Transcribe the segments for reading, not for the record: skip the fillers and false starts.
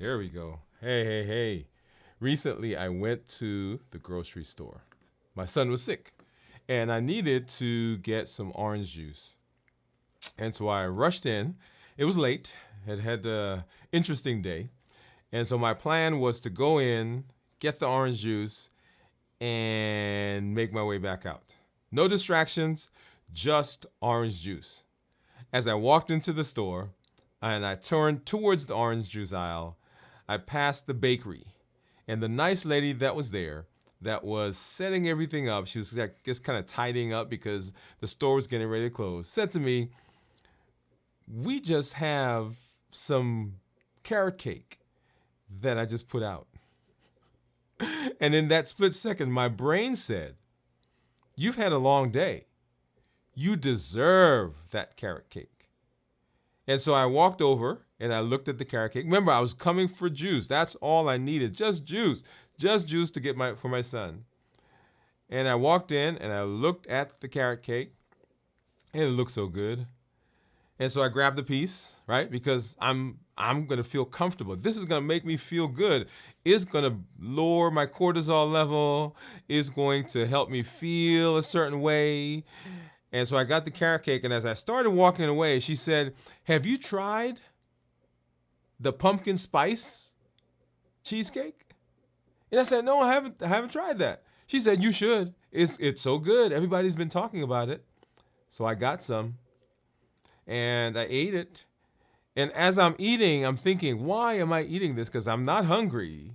Here we go. Hey, hey, hey. Recently, I went to the grocery store. My son was sick, and I needed to get some orange juice. And so I rushed in. It was late. Had an interesting day. And so my plan was to go in, get the orange juice, and make my way back out. No distractions, just orange juice. As I walked into the store and I turned towards the orange juice aisle, I passed the bakery. And the nice lady that was there, that was setting everything up, she was like just kind of tidying up because the store was getting ready to close, said to me, "We just have some carrot cake that I just put out." And in that split second, my brain said, "You've had a long day. You deserve that carrot cake." And so I walked over and I looked at the carrot cake. Remember, I was coming for juice. That's all I needed. Just juice to get for my son. And I walked in and I looked at the carrot cake and it looked so good. And so I grabbed a piece, right? Because I'm gonna feel comfortable. This is gonna make me feel good. It's gonna lower my cortisol level. It's going to help me feel a certain way. And so I got the carrot cake, and as I started walking away, she said, "Have you tried the pumpkin spice cheesecake?" And I said, "No, I haven't tried that." She said, "You should. It's so good. Everybody's been talking about it." So I got some and I ate it. And as I'm eating, I'm thinking, why am I eating this? Because I'm not hungry,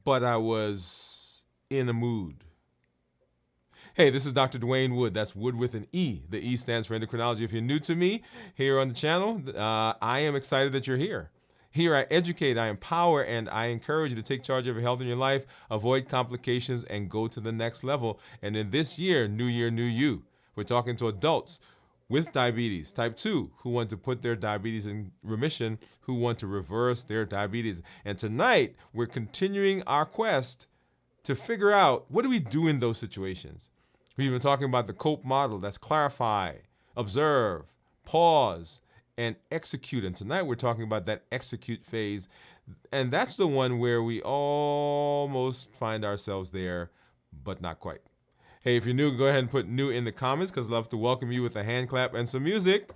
but I was in a mood. Hey, this is Dr. Dwain Woode. That's Wood with an E. The E stands for endocrinology. If you're new to me here on the channel, I am excited that you're here. Here I educate, I empower, and I encourage you to take charge of your health in your life, avoid complications, and go to the next level. And in this year, new you, we're talking to adults with diabetes, type 2, who want to put their diabetes in remission, who want to reverse their diabetes. And tonight, we're continuing our quest to figure out what do we do in those situations. We've been talking about the C.O.P.E model. That's clarify, observe, pause, and execute. And tonight we're talking about that execute phase. And that's the one where we almost find ourselves there, but not quite. Hey, if you're new, go ahead and put new in the comments because I'd love to welcome you with a hand clap and some music.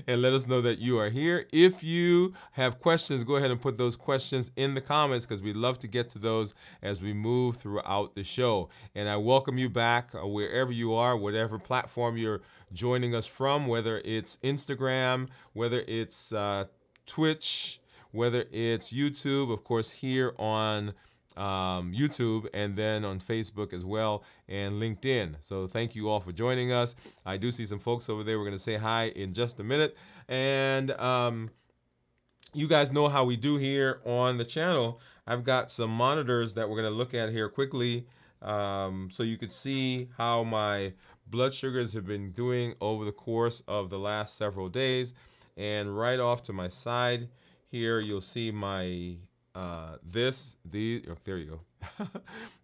And let us know that you are here. If you have questions, go ahead and put those questions in the comments because we'd love to get to those as we move throughout the show. And I welcome you back wherever you are, whatever platform you're joining us from, whether it's Instagram, whether it's Twitch, whether it's YouTube, of course, here on YouTube, and then on Facebook as well, and LinkedIn. So thank you all for joining us. I do see some folks over there. We're going to say hi in just a minute. And you guys know how we do here on the channel. I've got some monitors that we're going to look at here quickly, so you could see how my blood sugars have been doing over the course of the last several days. And right off to my side here, you'll see my oh, there you go.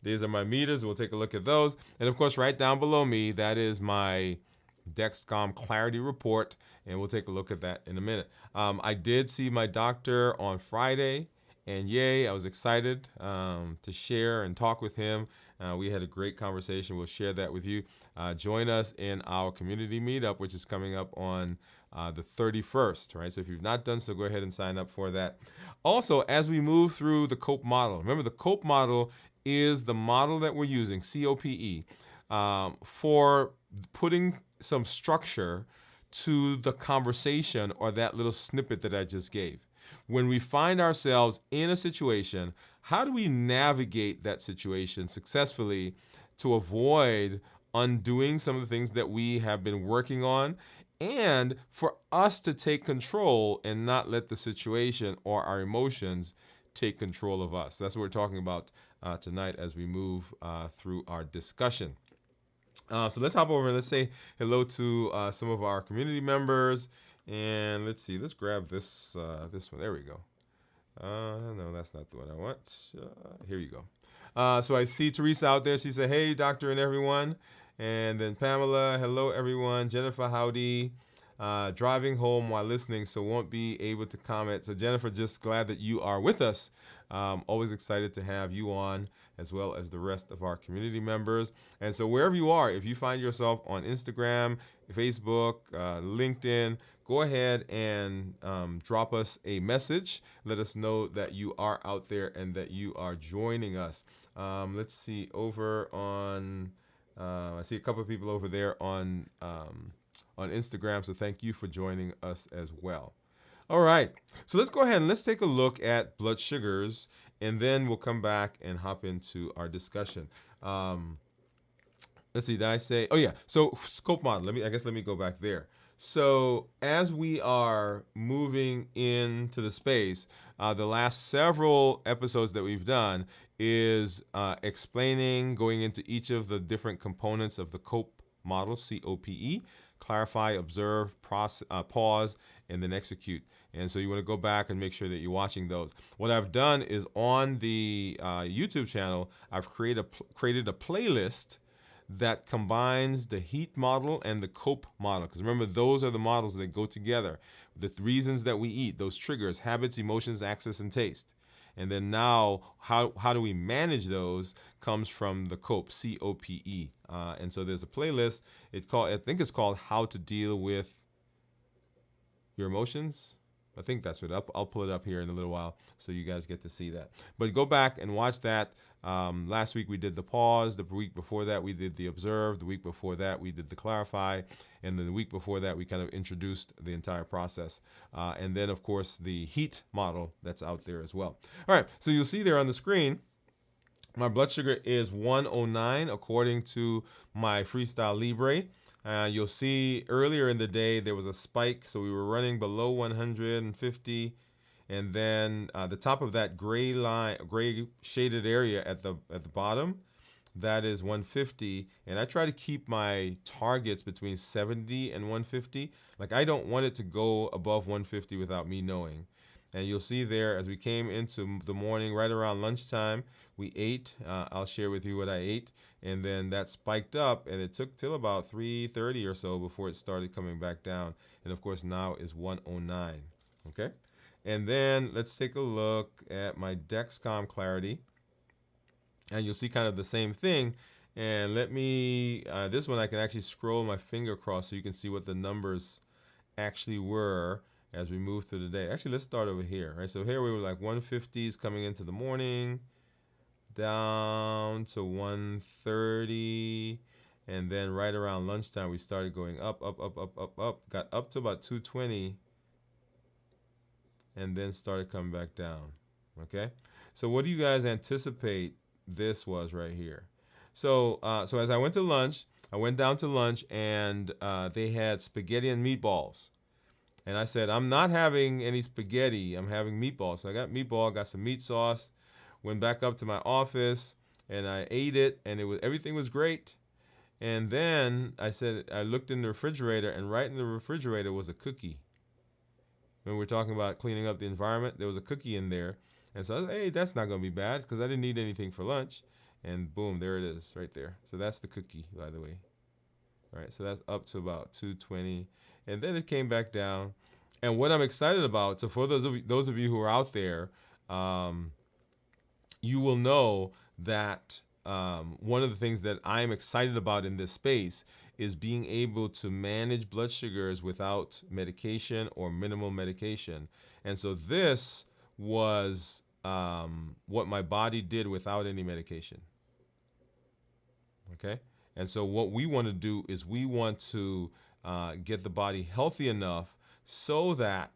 These are my meters. We'll take a look at those. And of course, right down below me, that is my Dexcom Clarity Report, and we'll take a look at that in a minute. I did see my doctor on Friday, and yay, I was excited to share and talk with him. We had a great conversation. We'll share that with you. Join us in our community meetup, which is coming up on the 31st, right? So if you've not done so, go ahead and sign up for that. Also, as we move through the C.O.P.E model, remember the C.O.P.E model is the model that we're using, C.O.P.E, for putting some structure to the conversation or that little snippet that I just gave. When we find ourselves in a situation, how do we navigate that situation successfully to avoid undoing some of the things that we have been working on, and for us to take control and not let the situation or our emotions take control of us? That's what we're talking about tonight as we move through our discussion. So let's hop over and let's say hello to some of our community members. And let's see, let's grab this this one. There we go. No, that's not the one I want. Here you go. So I see Teresa out there. She said, "Hey, doctor and everyone." And then Pamela, hello everyone. Jennifer, howdy. driving home while listening, so won't be able to comment. So Jennifer, just glad that you are with us. Always excited to have you on, as well as the rest of our community members. And so wherever you are, if you find yourself on Instagram, Facebook, LinkedIn, go ahead and drop us a message. Let us know that you are out there and that you are joining us. Let's see, over on, I see a couple of people over there on Instagram, so thank you for joining us as well. All right, so let's go ahead and let's take a look at blood sugars, and then we'll come back and hop into our discussion. Um, let's see, did I say? Oh yeah, so scope model. Let me go back there. So as we are moving into the space, the last several episodes that we've done is explaining, going into each of the different components of the COPE model, C-O-P-E, clarify, observe, pause, and then execute. And so you want to go back and make sure that you're watching those. What I've done is on the YouTube channel, I've created a playlist that combines the heat model and the COPE model. Because remember, those are the models that go together. The reasons that we eat, those triggers, habits, emotions, access, and taste. And then now, how do we manage those comes from the COPE, C-O-P-E. And so there's a playlist. I think it's called How to Deal with Your Emotions. I think that's what I'll pull it up here in a little while so you guys get to see that. But go back and watch that. Last week we did the pause. The week before that we did the observe. The week before that we did the clarify. And then the week before that we kind of introduced the entire process. And then, of course, the heat model that's out there as well. All right, so you'll see there on the screen, my blood sugar is 109 according to my Freestyle Libre. You'll see earlier in the day there was a spike, so we were running below 150, and then the top of that gray shaded area at the bottom, that is 150. And I try to keep my targets between 70 and 150. Like, I don't want it to go above 150 without me knowing. And you'll see there, as we came into the morning, right around lunchtime, we ate. I'll share with you what I ate. And then that spiked up, and it took till about 3:30 or so before it started coming back down. And of course, now is 109. Okay? And then let's take a look at my Dexcom clarity. And you'll see kind of the same thing. And let me, this one I can actually scroll my finger across so you can see what the numbers actually were as we move through the day. Actually, let's start over here, right? So here we were like 150s coming into the morning, down to 130, and then right around lunchtime we started going up, got up to about 220, and then started coming back down. Okay, so what do you guys anticipate this was right here? So so as I went to lunch, I went down to lunch, and they had spaghetti and meatballs. And I said, I'm not having any spaghetti. I'm having meatballs. So I got meatball, got some meat sauce, went back up to my office, and I ate it, and everything was great. And then I looked in the refrigerator, and right in the refrigerator was a cookie. When we were talking about cleaning up the environment, there was a cookie in there. And so I said, hey, that's not going to be bad, because I didn't eat anything for lunch. And boom, there it is right there. So that's the cookie, by the way. All right, so that's up to about 220. And then it came back down. And what I'm excited about, so for those of you who are out there, you will know that one of the things that I'm excited about in this space is being able to manage blood sugars without medication or minimal medication. And so this was what my body did without any medication. Okay? And so what we want to do is we want to get the body healthy enough so that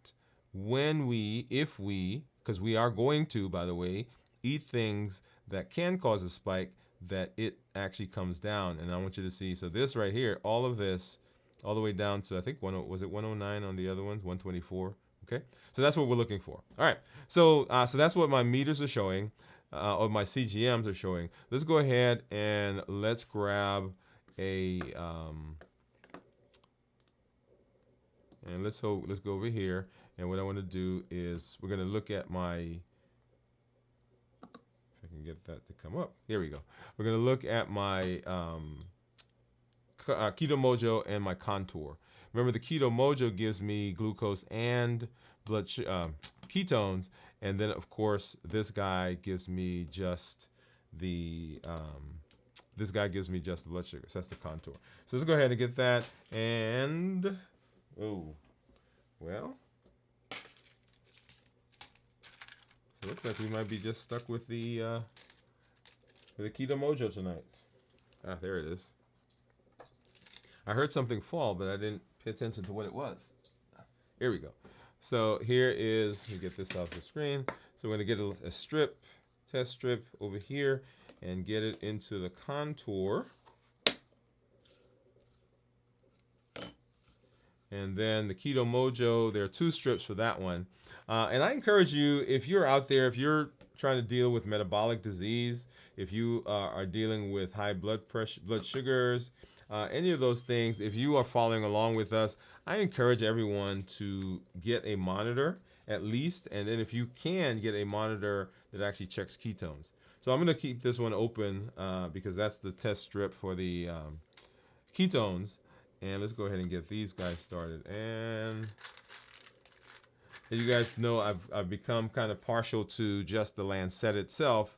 if we, because we are going to, by the way, eat things that can cause a spike, that it actually comes down. And I want you to see, so this right here, all of this, all the way down to, I think, was it 109 on the other ones, 124? Okay, so that's what we're looking for. All right, so so that's what my meters are showing, or my CGMs are showing. Let's go ahead and let's grab a, and let's go over here. And what I want to do is we're going to look at my, if I can get that to come up. Here we go. We're going to look at my Keto Mojo and my Contour. Remember, the Keto Mojo gives me glucose and ketones, and then of course this guy gives me just the blood sugar. So that's the Contour. So let's go ahead and get that. And oh, well, so it looks like we might be just stuck with the Keto Mojo tonight. Ah, there it is. I heard something fall, but I didn't pay attention to what it was. Here we go. So here is, let me get this off the screen. So we're going to get a test strip over here, and get it into the Contour. And then the Keto Mojo, there are 2 strips for that one. And I encourage you, if you're out there, if you're trying to deal with metabolic disease, if you are dealing with high blood pressure, blood sugars, any of those things, if you are following along with us, I encourage everyone to get a monitor at least, and then if you can, get a monitor that actually checks ketones. So I'm going to keep this one open because that's the test strip for the ketones. And let's go ahead and get these guys started. And as you guys know, I've become kind of partial to just the Lancet itself.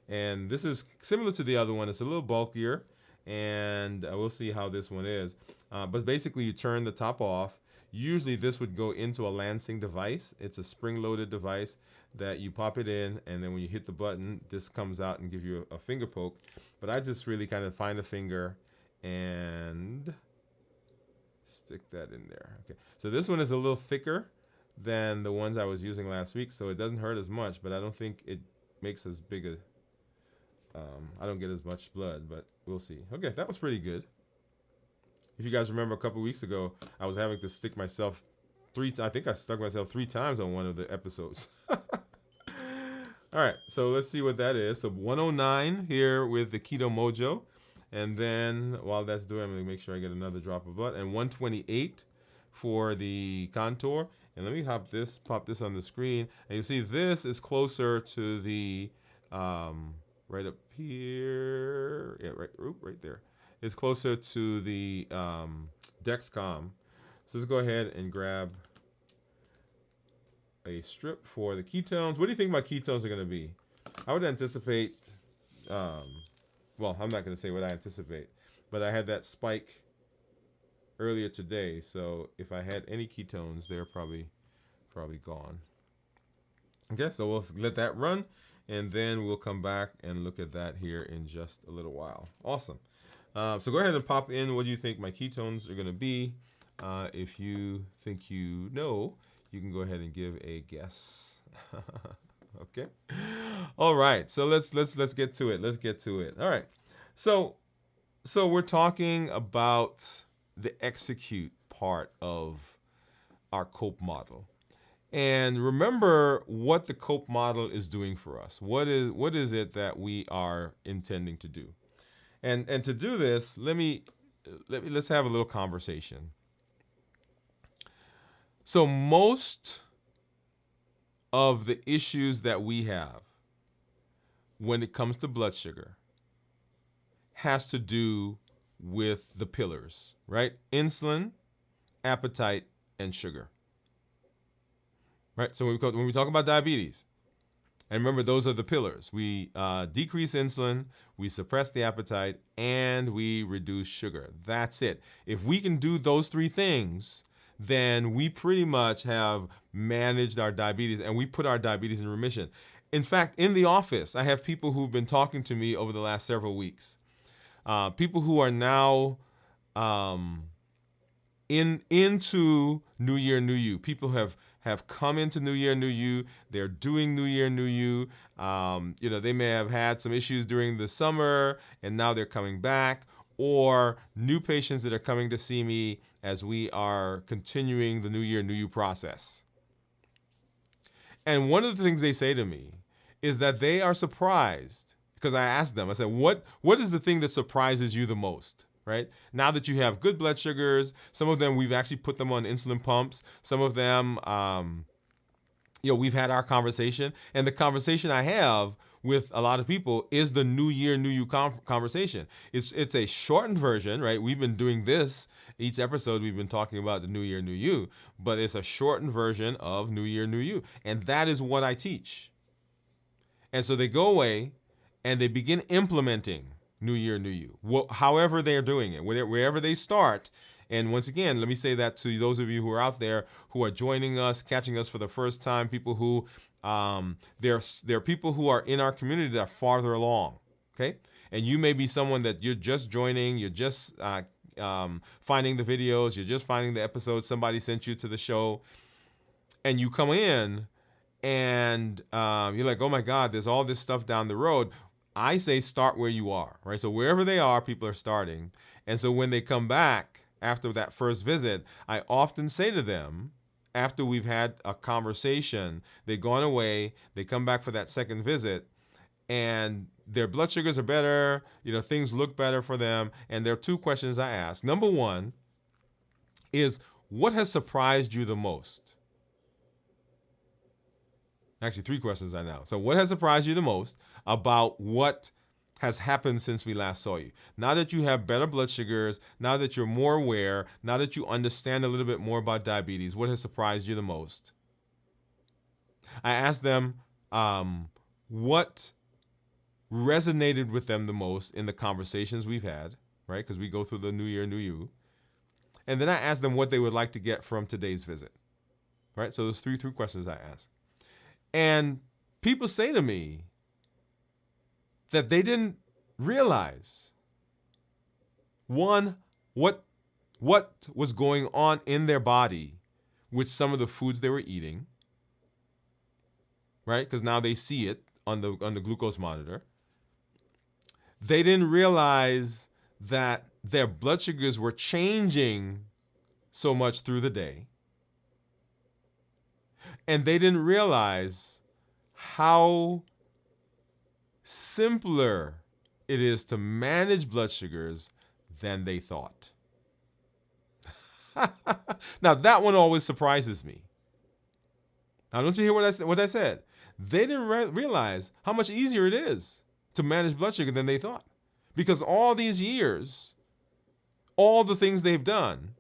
And this is similar to the other one. It's a little bulkier, and we'll see how this one is. But basically, you turn the top off. Usually, this would go into a Lansing device. It's a spring-loaded device that you pop it in, and then when you hit the button, this comes out and gives you a finger poke. But I just really kind of find a finger and stick that in there. Okay, so this one is a little thicker than the ones I was using last week, so it doesn't hurt as much, but I don't think it makes as big a I don't get as much blood, but we'll see. Okay, that was pretty good. If you guys remember, a couple weeks ago, I was having to stick myself I think I stuck myself 3 times on one of the episodes. All right, so let's see what that is. So 109 here with the Keto Mojo. And then while that's doing, I'm going to make sure I get another drop of blood. And 128 for the Contour. And let me pop this on the screen. And you see this is closer to the, right up here. Yeah, right there. It's closer to the Dexcom. So let's go ahead and grab a strip for the ketones. What do you think my ketones are going to be? I would anticipate, well, I'm not going to say what I anticipate, but I had that spike earlier today. So if I had any ketones, they're probably gone. Okay, so we'll let that run, and then we'll come back and look at that here in just a little while. Awesome. So go ahead and pop in what you think my ketones are going to be. If you think you know, you can go ahead and give a guess. Okay. All right. So let's get to it. Let's get to it. All right. So we're talking about the execute part of our C.O.P.E model. And remember what the C.O.P.E model is doing for us. What is it that we are intending to do? And to do this, let's have a little conversation. So most of the issues that we have when it comes to blood sugar has to do with the pillars, right? Insulin, appetite, and sugar. Right? So when we talk about diabetes, and remember, those are the pillars. We decrease insulin, we suppress the appetite, and we reduce sugar. That's it. If we can do those 3 things, then we pretty much have managed our diabetes, and we put our diabetes in remission. In fact, in the office, I have people who've been talking to me over the last several weeks. People who are now into New Year, New You. People have come into New Year, New You. They're doing New Year, New You. They may have had some issues during the summer, and now they're coming back. Or new patients that are coming to see me as we are continuing the New Year, New You process. And one of the things they say to me is that they are surprised, because I asked them, I said, what is the thing that surprises you the most, right? Now that you have good blood sugars, some of them we've actually put them on insulin pumps. Some of them, we've had our conversation. And the conversation I have with a lot of people is the New Year, New You conversation. It's a shortened version, right? We've been doing this each episode. We've been talking about the New Year, New You, but it's a shortened version of New Year, New You, and that is what I teach. And so they go away and they begin implementing New Year, New You, however they're doing it, wherever they start. And once again, let me say that to those of you who are out there who are joining us, catching us for the first time, people who there are people who are in our community that are farther along, okay? And you may be someone that you're just joining, you're just finding the videos, you're just finding the episodes, somebody sent you to the show, and you come in and you're like, oh my God, there's all this stuff down the road. I say start where you are, right? So wherever they are, people are starting. And so when they come back after that first visit, I often say to them, after we've had a conversation, they've gone away, they come back for that second visit, and their blood sugars are better, things look better for them. And there are two questions I ask. Number one is, what has surprised you the most? Actually, three questions I know. So what has surprised you the most about what has happened since we last saw you? Now that you have better blood sugars, now that you're more aware, now that you understand a little bit more about diabetes, what has surprised you the most? I asked them what resonated with them the most in the conversations we've had, right? Because we go through the New Year, New You. And then I asked them what they would like to get from today's visit, right? So there's three questions I asked. And people say to me that they didn't realize, one, what was going on in their body with some of the foods they were eating, right? Because now they see it on the glucose monitor. They didn't realize that their blood sugars were changing so much through the day. And they didn't realize how simpler it is to manage blood sugars than they thought. Now, that one always surprises me. Now, don't you hear what I said? They didn't realize how much easier it is to manage blood sugar than they thought. Because all these years, all the things they've done,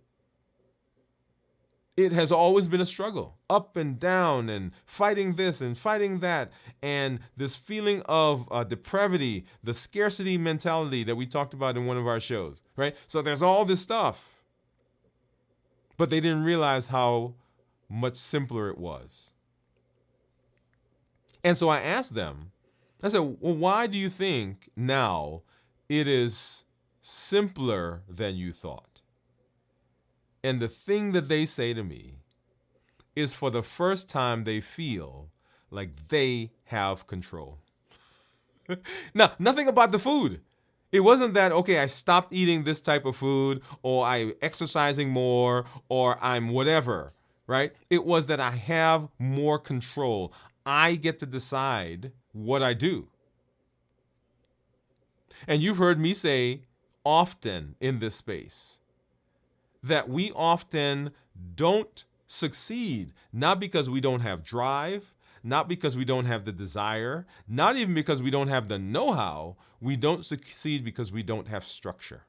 it has always been a struggle, up and down, and fighting this and fighting that, and this feeling of depravity, the scarcity mentality that we talked about in one of our shows, right? So there's all this stuff, but they didn't realize how much simpler it was. And so I asked them, I said, well, why do you think now it is simpler than you thought? And the thing that they say to me is, for the first time, they feel like they have control. Now, nothing about the food. It wasn't that, okay, I stopped eating this type of food, or I'm exercising more, or I'm whatever, right? It was that I have more control. I get to decide what I do. And you've heard me say often in this space that we often don't succeed, not because we don't have drive, not because we don't have the desire, not even because we don't have the know-how. We don't succeed because we don't have structure.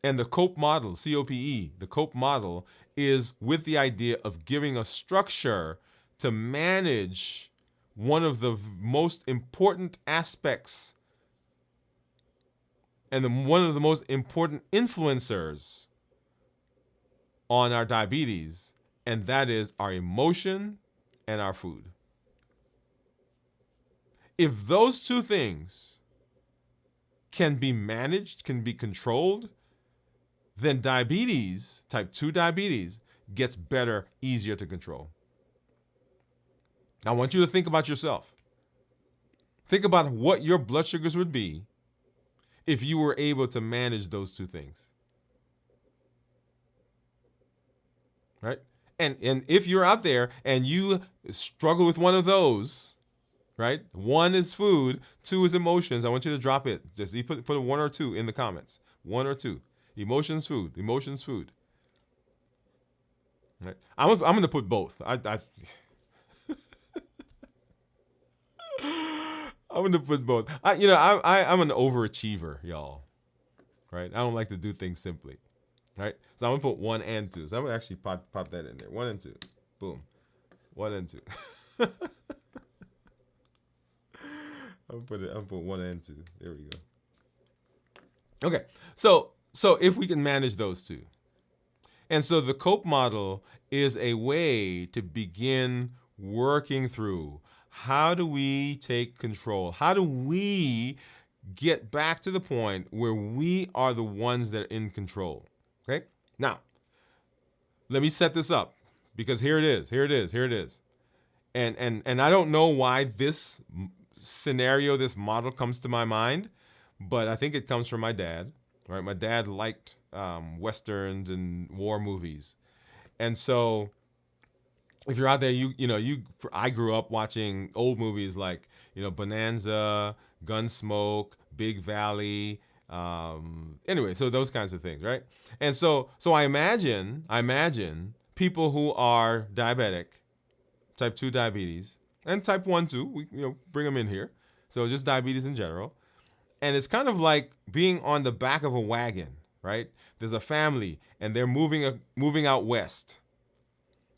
And the C.O.P.E model, C.O.P.E, the C.O.P.E model is with the idea of giving a structure to manage one of the most important aspects and one of the most important influencers on our diabetes, and that is our emotion and our food. If those two things can be managed, can be controlled, then diabetes, type 2 diabetes, gets better, easier to control. I want you to think about yourself. Think about what your blood sugars would be if you were able to manage those two things. Right? And if you're out there and you struggle with one of those, right? 1 is food, 2 is emotions. I want you to drop it. Just put a 1 or 2 in the comments. 1 or 2. Emotions, food. Emotions, food. Right? I'm going to put both. I'm gonna put both. I'm an overachiever, y'all. Right? I don't like to do things simply. Right? So I'm gonna put one and two. So I'm gonna actually pop that in there. One and two. Boom. One and two. I'm gonna put one and two. There we go. Okay. So if we can manage those two. And so the C.O.P.E model is a way to begin working through how do we take control? How do we get back to the point where we are the ones that are in control? Okay? Now, let me set this up because here it is. Here it is. Here it is. And I don't know why this scenario, this model comes to my mind, but I think it comes from my dad. Right? My dad liked westerns and war movies, and so if you're out there, I grew up watching old movies like Bonanza, Gunsmoke, Big Valley. Anyway, so those kinds of things, right? And so I imagine people who are diabetic, type 2 diabetes, and type 1 too. We bring them in here. So just diabetes in general. And it's kind of like being on the back of a wagon, right? There's a family and they're moving out west.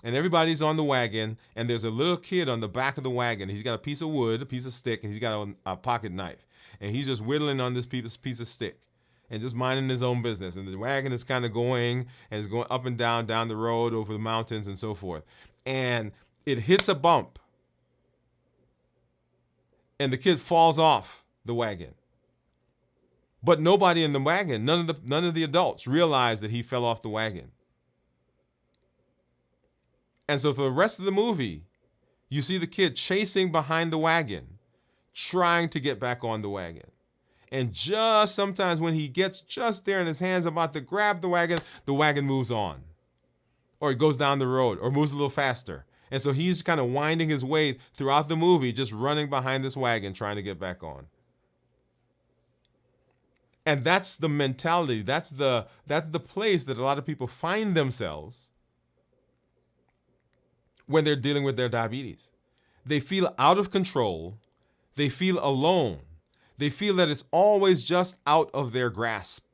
And everybody's on the wagon, and there's a little kid on the back of the wagon. He's got a piece of wood, a piece of stick, and he's got a pocket knife. And he's just whittling on this piece of stick and just minding his own business. And the wagon is kind of going, and it's going up and down the road, over the mountains, and so forth. And it hits a bump, and the kid falls off the wagon. But nobody in the wagon, none of the adults realize that he fell off the wagon. And so for the rest of the movie, you see the kid chasing behind the wagon, trying to get back on the wagon. And just sometimes when he gets just there and his hand's about to grab the wagon moves on. Or it goes down the road or moves a little faster. And so he's kind of winding his way throughout the movie, just running behind this wagon, trying to get back on. And that's the mentality. That's the place that a lot of people find themselves when they're dealing with their diabetes. They feel out of control. They feel alone. They feel that it's always just out of their grasp.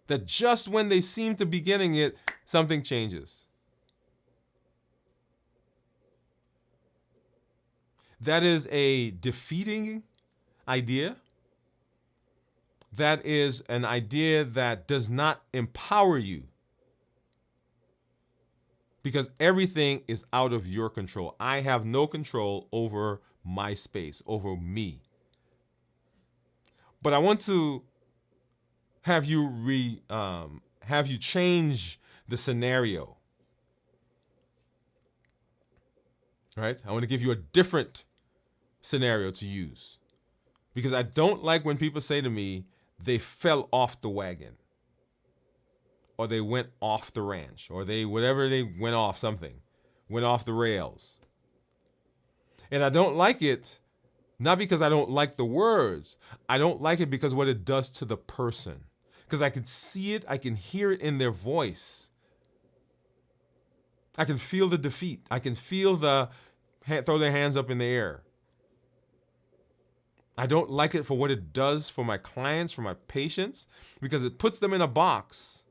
That just when they seem to be getting it, something changes. That is a defeating idea. That is an idea that does not empower you. Because everything is out of your control. I have no control over my space, over me. But I want to have you change the scenario. Right? I want to give you a different scenario to use. Because I don't like when people say to me, they fell off the wagon. Or they went off the ranch, or they went off something, went off the rails. And I don't like it, not because I don't like the words. I don't like it because what it does to the person. Because I can see it, I can hear it in their voice. I can feel the defeat. I can feel throw their hands up in the air. I don't like it for what it does for my clients, for my patients, because it puts them in a box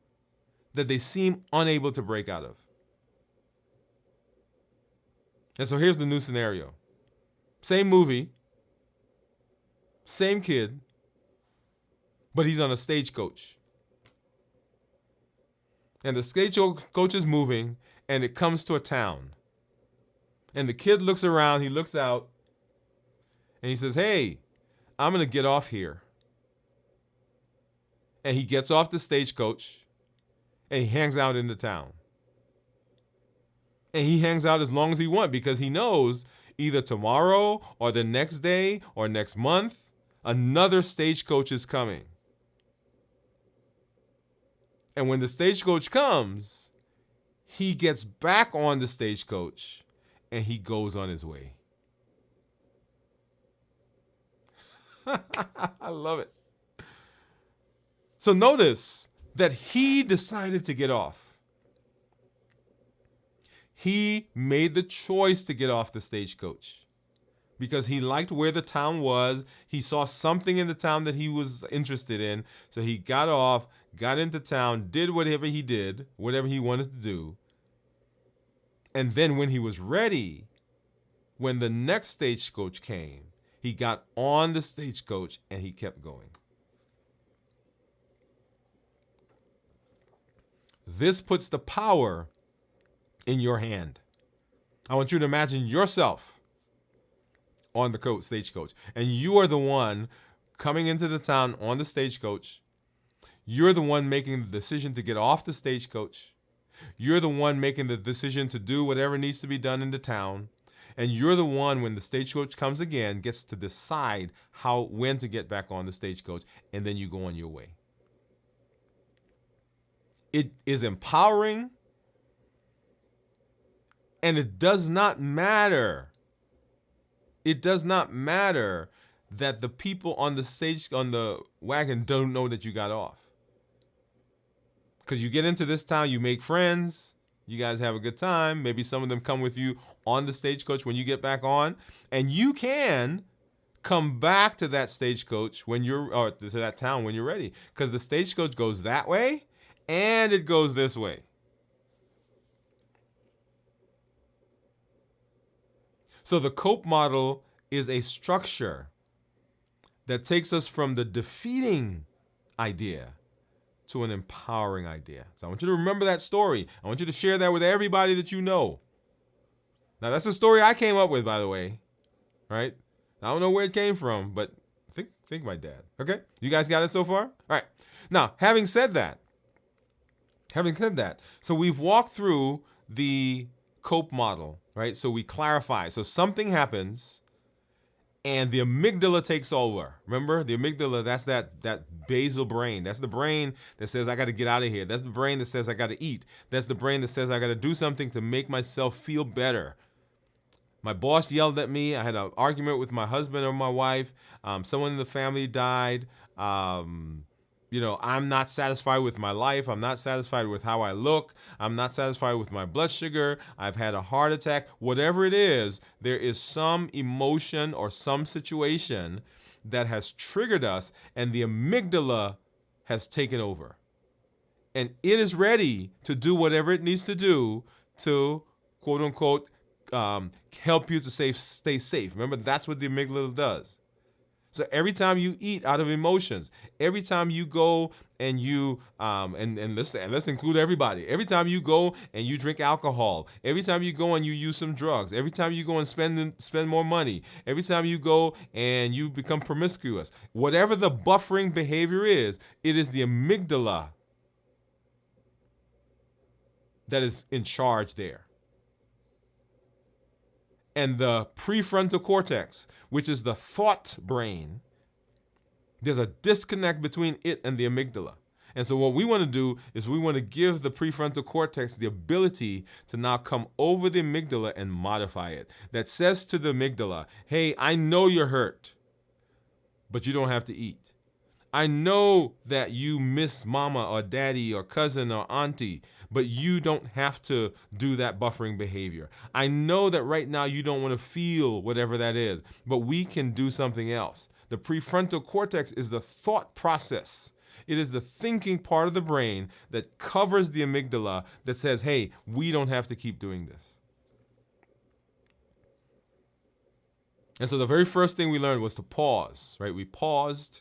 that they seem unable to break out of. And so here's the new scenario. Same movie, same kid, but he's on a stagecoach. And the stagecoach is moving, and it comes to a town. And the kid looks around, he looks out, and he says, "Hey, I'm going to get off here." And he gets off the stagecoach, and he hangs out in the town. And he hangs out as long as he wants because he knows either tomorrow or the next day or next month, another stagecoach is coming. And when the stagecoach comes, he gets back on the stagecoach and he goes on his way. I love it. So notice that he decided to get off. He made the choice to get off the stagecoach because he liked where the town was. He saw something in the town that he was interested in. So he got off, got into town, did whatever he did, whatever he wanted to do. And then when he was ready, when the next stagecoach came, he got on the stagecoach and he kept going. This puts the power in your hand. I want you to imagine yourself on the stagecoach, and you are the one coming into the town on the stagecoach. You're the one making the decision to get off the stagecoach. You're the one making the decision to do whatever needs to be done in the town. And you're the one, when the stagecoach comes again, gets to decide when to get back on the stagecoach, and then you go on your way. It is empowering, and it does not matter. It does not matter that the people on the wagon don't know that you got off. Because you get into this town, you make friends, you guys have a good time. Maybe some of them come with you on the stagecoach when you get back on, and you can come back to that stagecoach or to that town when you're ready. Because the stagecoach goes that way, and it goes this way. So the C.O.P.E model is a structure that takes us from the defeating idea to an empowering idea. So I want you to remember that story. I want you to share that with everybody that you know. Now, that's a story I came up with, by the way, right? I don't know where it came from, but think my dad. Okay? You guys got it so far? All right. Now, having said that, so we've walked through the C.O.P.E model, right? So we clarify. So something happens, and the amygdala takes over. Remember, the amygdala, that's that basal brain. That's the brain that says, I got to get out of here. That's the brain that says, I got to eat. That's the brain that says, I got to do something to make myself feel better. My boss yelled at me. I had an argument with my husband or my wife. Someone in the family died. I'm not satisfied with my life. I'm not satisfied with how I look. I'm not satisfied with my blood sugar. I've had a heart attack. Whatever it is, there is some emotion or some situation that has triggered us, and the amygdala has taken over. And it is ready to do whatever it needs to do to, quote unquote, help you to stay safe. Remember, that's what the amygdala does. So every time you eat out of emotions, every time you go and you and let's include everybody. Every time you go and you drink alcohol, every time you go and you use some drugs, every time you go and spend more money, every time you go and you become promiscuous, whatever the buffering behavior is, it is the amygdala that is in charge there. And the prefrontal cortex, which is the thought brain, there's a disconnect between it and the amygdala. And so what we want to do is we want to give the prefrontal cortex the ability to now come over the amygdala and modify it. That says to the amygdala, hey, I know you're hurt, but you don't have to eat. I know that you miss mama or daddy or cousin or auntie, but you don't have to do that buffering behavior. I know that right now you don't want to feel whatever that is, but we can do something else. The prefrontal cortex is the thought process. It is the thinking part of the brain that covers the amygdala that says, hey, we don't have to keep doing this. And so the very first thing we learned was to pause, right? We paused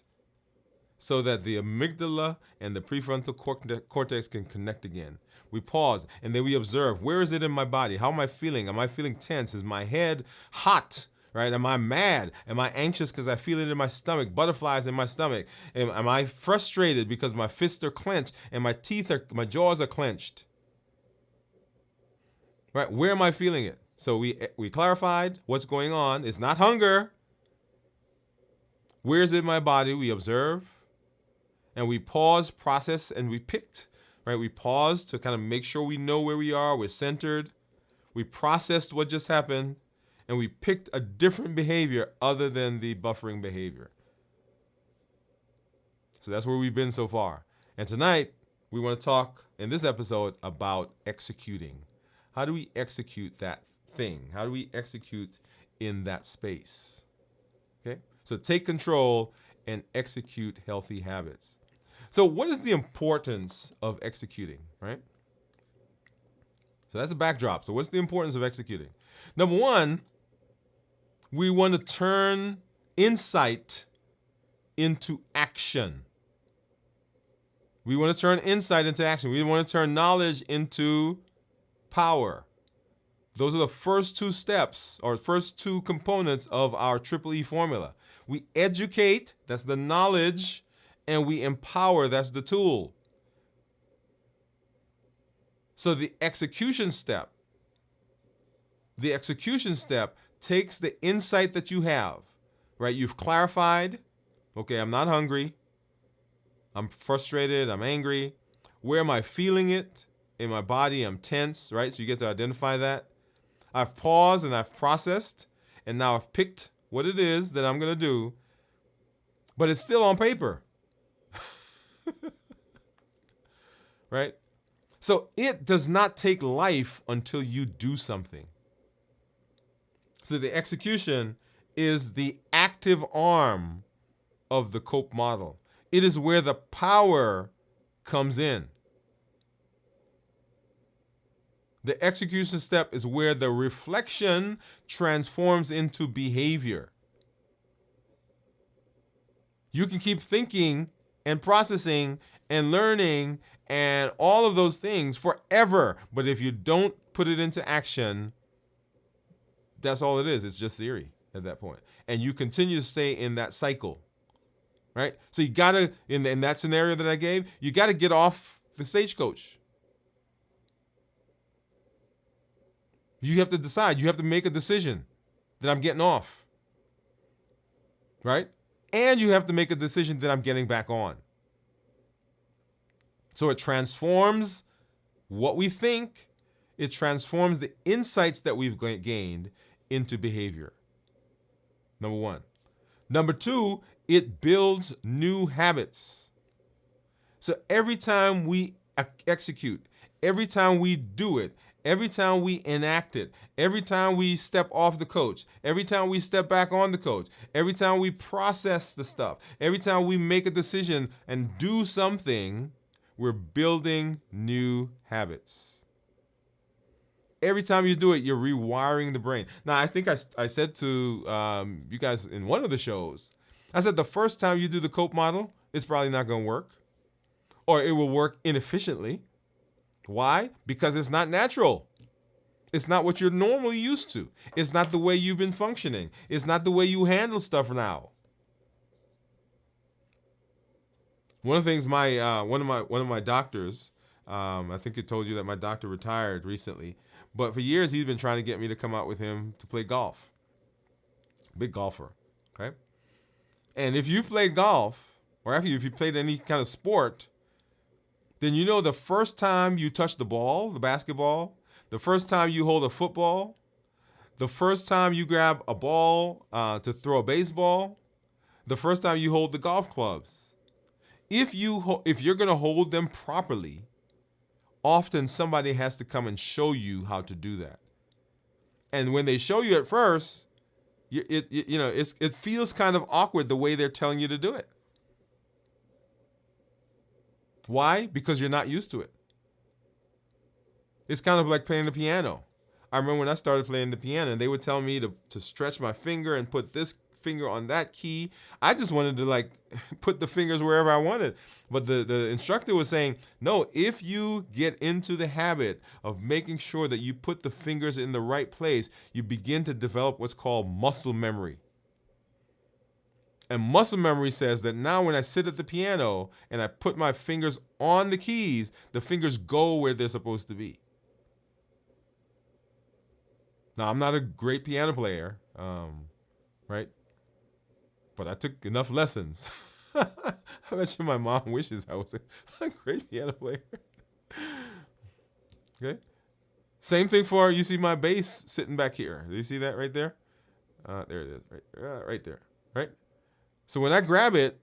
so that the amygdala and the prefrontal cortex can connect again. We pause, and then we observe, where is it in my body? How am I feeling? Am I feeling tense? Is my head hot? Right? Am I mad? Am I anxious because I feel it in my stomach? Butterflies in my stomach? Am I frustrated because my fists are clenched and my jaws are clenched? Right? Where am I feeling it? So we clarified what's going on. It's not hunger. Where is it in my body? We observe. And we paused, processed, and we picked, right? We paused to kind of make sure we know where we are, we're centered. We processed what just happened, and we picked a different behavior other than the buffering behavior. So that's where we've been so far. And tonight, we want to talk in this episode about executing. How do we execute that thing? How do we execute in that space. Okay? So take control and execute healthy habits. So what is the importance of executing, right? So that's a backdrop. So what's the importance of executing? Number one, we want to turn insight into action. We want to turn insight into action. We want to turn knowledge into power. Those are the first two steps or first two components of our Triple E formula. We educate, that's the knowledge, and we empower, that's the tool. So the execution step takes the insight that you have, right? You've clarified, okay, I'm not hungry. I'm frustrated, I'm angry. Where am I feeling it? In my body, I'm tense, right? So you get to identify that. I've paused and I've processed, and now I've picked what it is that I'm going to do, but it's still on paper. Right? So it does not take life until you do something. So the execution is the active arm of the C.O.P.E model. It is where the power comes in. The execution step is where the reflection transforms into behavior. You can keep thinking and processing and learning and all of those things forever, but if you don't put it into action, that's all it is. It's just theory at that point. And you continue to stay in that cycle, right? So you got to, in that scenario that I gave, you got to get off the stagecoach. You have to decide. You have to make a decision that I'm getting off, right? And you have to make a decision that I'm getting back on. So it transforms what we think. It transforms the insights that we've gained into behavior. Number one. Number two, it builds new habits. So every time we execute, every time we do it, every time we enact it, every time we step off the coach, every time we step back on the coach, every time we process the stuff, every time we make a decision and do something, we're building new habits. Every time you do it, you're rewiring the brain. Now, I think I said to you guys in one of the shows, I said the first time you do the C.O.P.E model, it's probably not going to work. Or it will work inefficiently. Why? Because it's not natural. It's not what you're normally used to. It's not the way you've been functioning. It's not the way you handle stuff now. One of the things one of my doctors, I think I told you that my doctor retired recently, but for years he's been trying to get me to come out with him to play golf. Big golfer, okay? And if you played golf, or if you played any kind of sport, then you know the first time you touch the ball, the basketball, the first time you hold a football, the first time you grab a ball to throw a baseball, the first time you hold the golf clubs. If you're going to hold them properly, often somebody has to come and show you how to do that. And when they show you at first, it feels kind of awkward the way they're telling you to do it. Why? Because you're not used to it. It's kind of like playing the piano. I remember when I started playing the piano, and they would tell me to stretch my finger and put this finger on that key. I just wanted to put the fingers wherever I wanted. But the instructor was saying, no, if you get into the habit of making sure that you put the fingers in the right place, you begin to develop what's called muscle memory. And muscle memory says that now when I sit at the piano and I put my fingers on the keys, the fingers go where they're supposed to be. Now, I'm not a great piano player, right? But I took enough lessons. I bet you my mom wishes I was a great piano player. Okay? Same thing for, you see my bass sitting back here. Do you see that right there? There it is, right there, right? So when I grab it,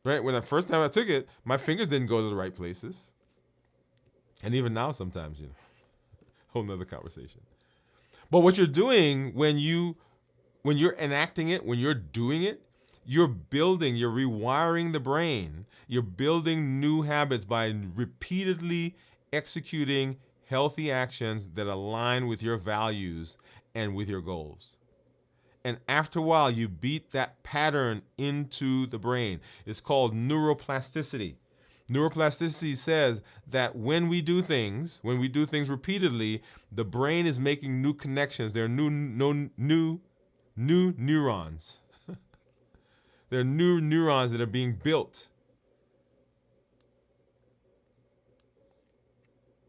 right, when the first time I took it, my fingers didn't go to the right places. And even now sometimes, whole nother conversation. But what you're doing when you're enacting it, when you're doing it, you're rewiring the brain. You're building new habits by repeatedly executing healthy actions that align with your values and with your goals. And after a while, you beat that pattern into the brain. It's called neuroplasticity. Neuroplasticity says that when we do things repeatedly, the brain is making new connections. There are new neurons. There are new neurons that are being built.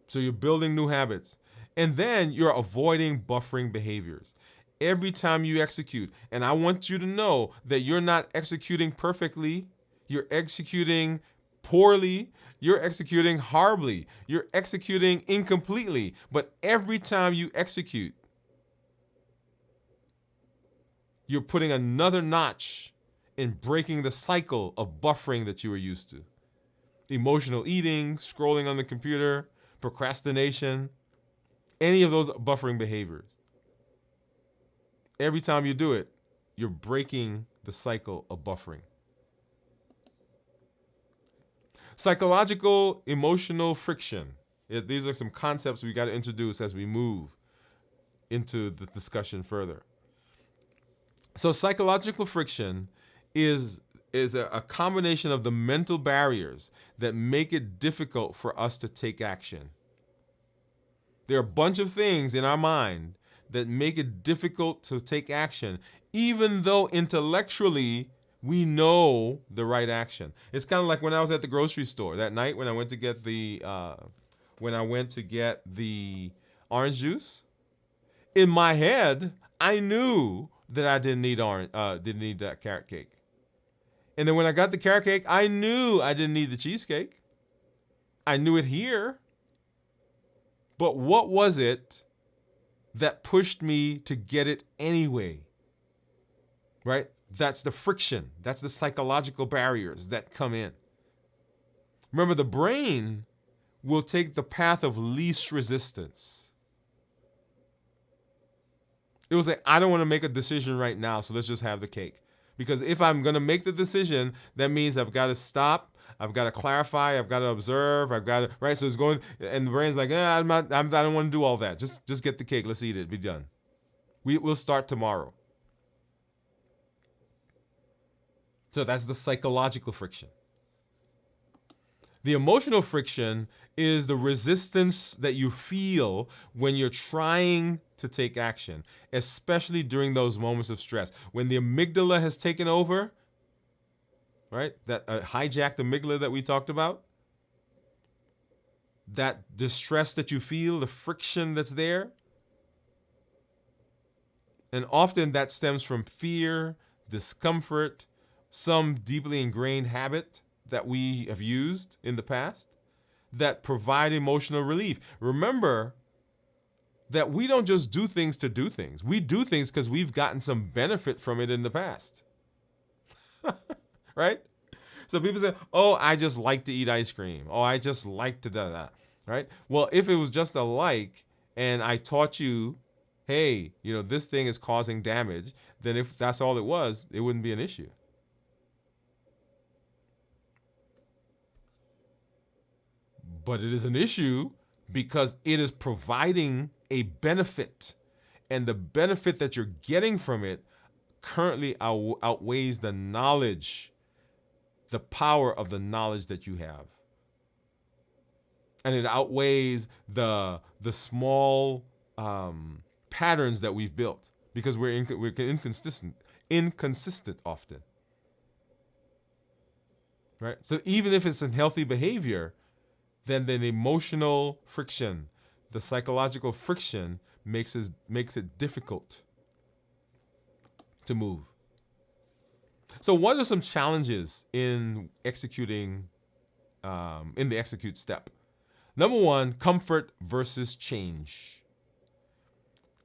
So you're building new habits. And then you're avoiding buffering behaviors. Every time you execute, and I want you to know that you're not executing perfectly, you're executing poorly, you're executing horribly, you're executing incompletely. But every time you execute, you're putting another notch in breaking the cycle of buffering that you were used to. Emotional eating, scrolling on the computer, procrastination, any of those buffering behaviors. Every time you do it, you're breaking the cycle of buffering. Psychological, emotional friction. These are some concepts we got to introduce as we move into the discussion further. So psychological friction is a combination of the mental barriers that make it difficult for us to take action. There are a bunch of things in our mind that make it difficult to take action, even though intellectually we know the right action. It's kind of like when I was at the grocery store that night when I went to get the orange juice. In my head, I knew that I didn't need that carrot cake. And then when I got the carrot cake, I knew I didn't need the cheesecake. I knew it here. But what was it that pushed me to get it anyway? Right? That's the friction. That's the psychological barriers that come in. Remember, the brain will take the path of least resistance. It was like, I don't want to make a decision right now, so let's just have the cake. Because if I'm going to make the decision, that means I've got to stop, I've got to clarify, I've got to observe, I've got to, right? So it's going, and the brain's like, I don't want to do all that. Just get the cake, let's eat it, be done. We'll start tomorrow. So that's the psychological friction. The emotional friction is the resistance that you feel when you're trying to take action, especially during those moments of stress. When the amygdala has taken over, right? That hijacked amygdala that we talked about, that distress that you feel, the friction that's there. And often that stems from fear, discomfort, some deeply ingrained habit that we have used in the past that provide emotional relief. Remember that we don't just do things to do things. We do things because we've gotten some benefit from it in the past. Right? So people say, oh, I just like to eat ice cream. Oh, I just like to do that. Right? Well, if it was just a like and I taught you, hey, this thing is causing damage, then if that's all it was, it wouldn't be an issue. But it is an issue because it is providing a benefit. And the benefit that you're getting from it currently outweighs the knowledge, the power of the knowledge that you have. And it outweighs the small patterns that we've built because we're inconsistent often. Right? So even if it's a healthy behavior, then the emotional friction, the psychological friction makes it difficult to move. So what are some challenges in executing, in the execute step? Number one, comfort versus change.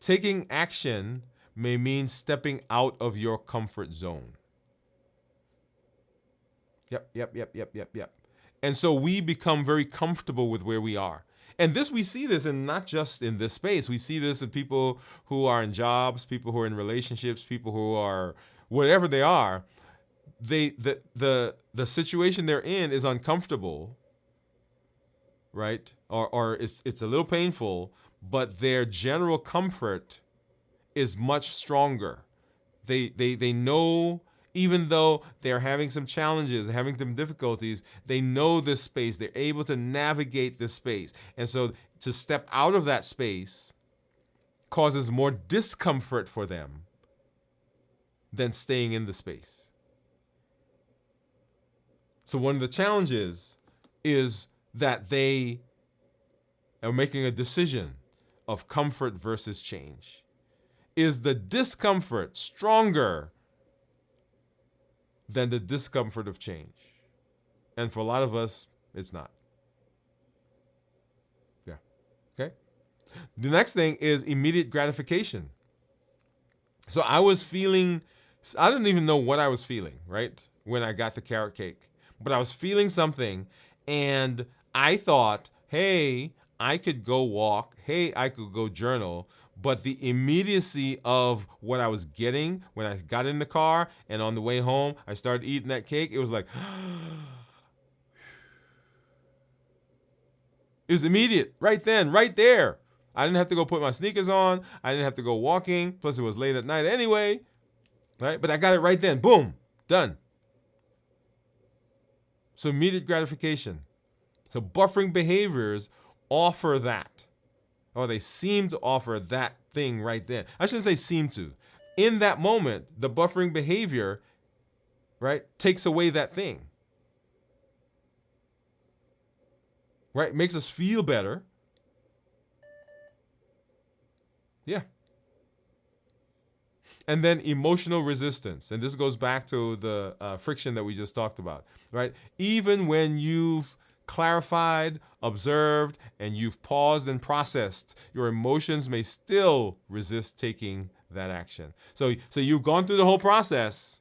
Taking action may mean stepping out of your comfort zone. Yep. And so we become very comfortable with where we are. And this, we see this, and not just in this space. We see this in people who are in jobs, people who are in relationships, people who are whatever they are. The situation they're in is uncomfortable, right? Or it's a little painful, but their general comfort is much stronger. They know, even though they're having some challenges, having some difficulties, they know this space. They're able to navigate this space. And so to step out of that space causes more discomfort for them than staying in the space. So one of the challenges is that they are making a decision of comfort versus change. Is the discomfort stronger than the discomfort of change? And for a lot of us, it's not. Yeah. Okay. The next thing is immediate gratification. So I don't even know what I was feeling, right? When I got the carrot cake. But I was feeling something, and I thought, hey, I could go walk. Hey, I could go journal. But the immediacy of what I was getting when I got in the car and on the way home, I started eating that cake. It was like, it was immediate, right then, right there. I didn't have to go put my sneakers on. I didn't have to go walking. Plus, it was late at night anyway, right? But I got it right then. Boom, done. So immediate gratification. So buffering behaviors offer that, or they seem to offer that thing right then. I shouldn't say seem to. In that moment, the buffering behavior, right, takes away that thing. Right? Makes us feel better. Yeah. And then emotional resistance. And this goes back to the friction that we just talked about, right? Even when you've clarified, observed, and you've paused and processed, your emotions may still resist taking that action. So you've gone through the whole process,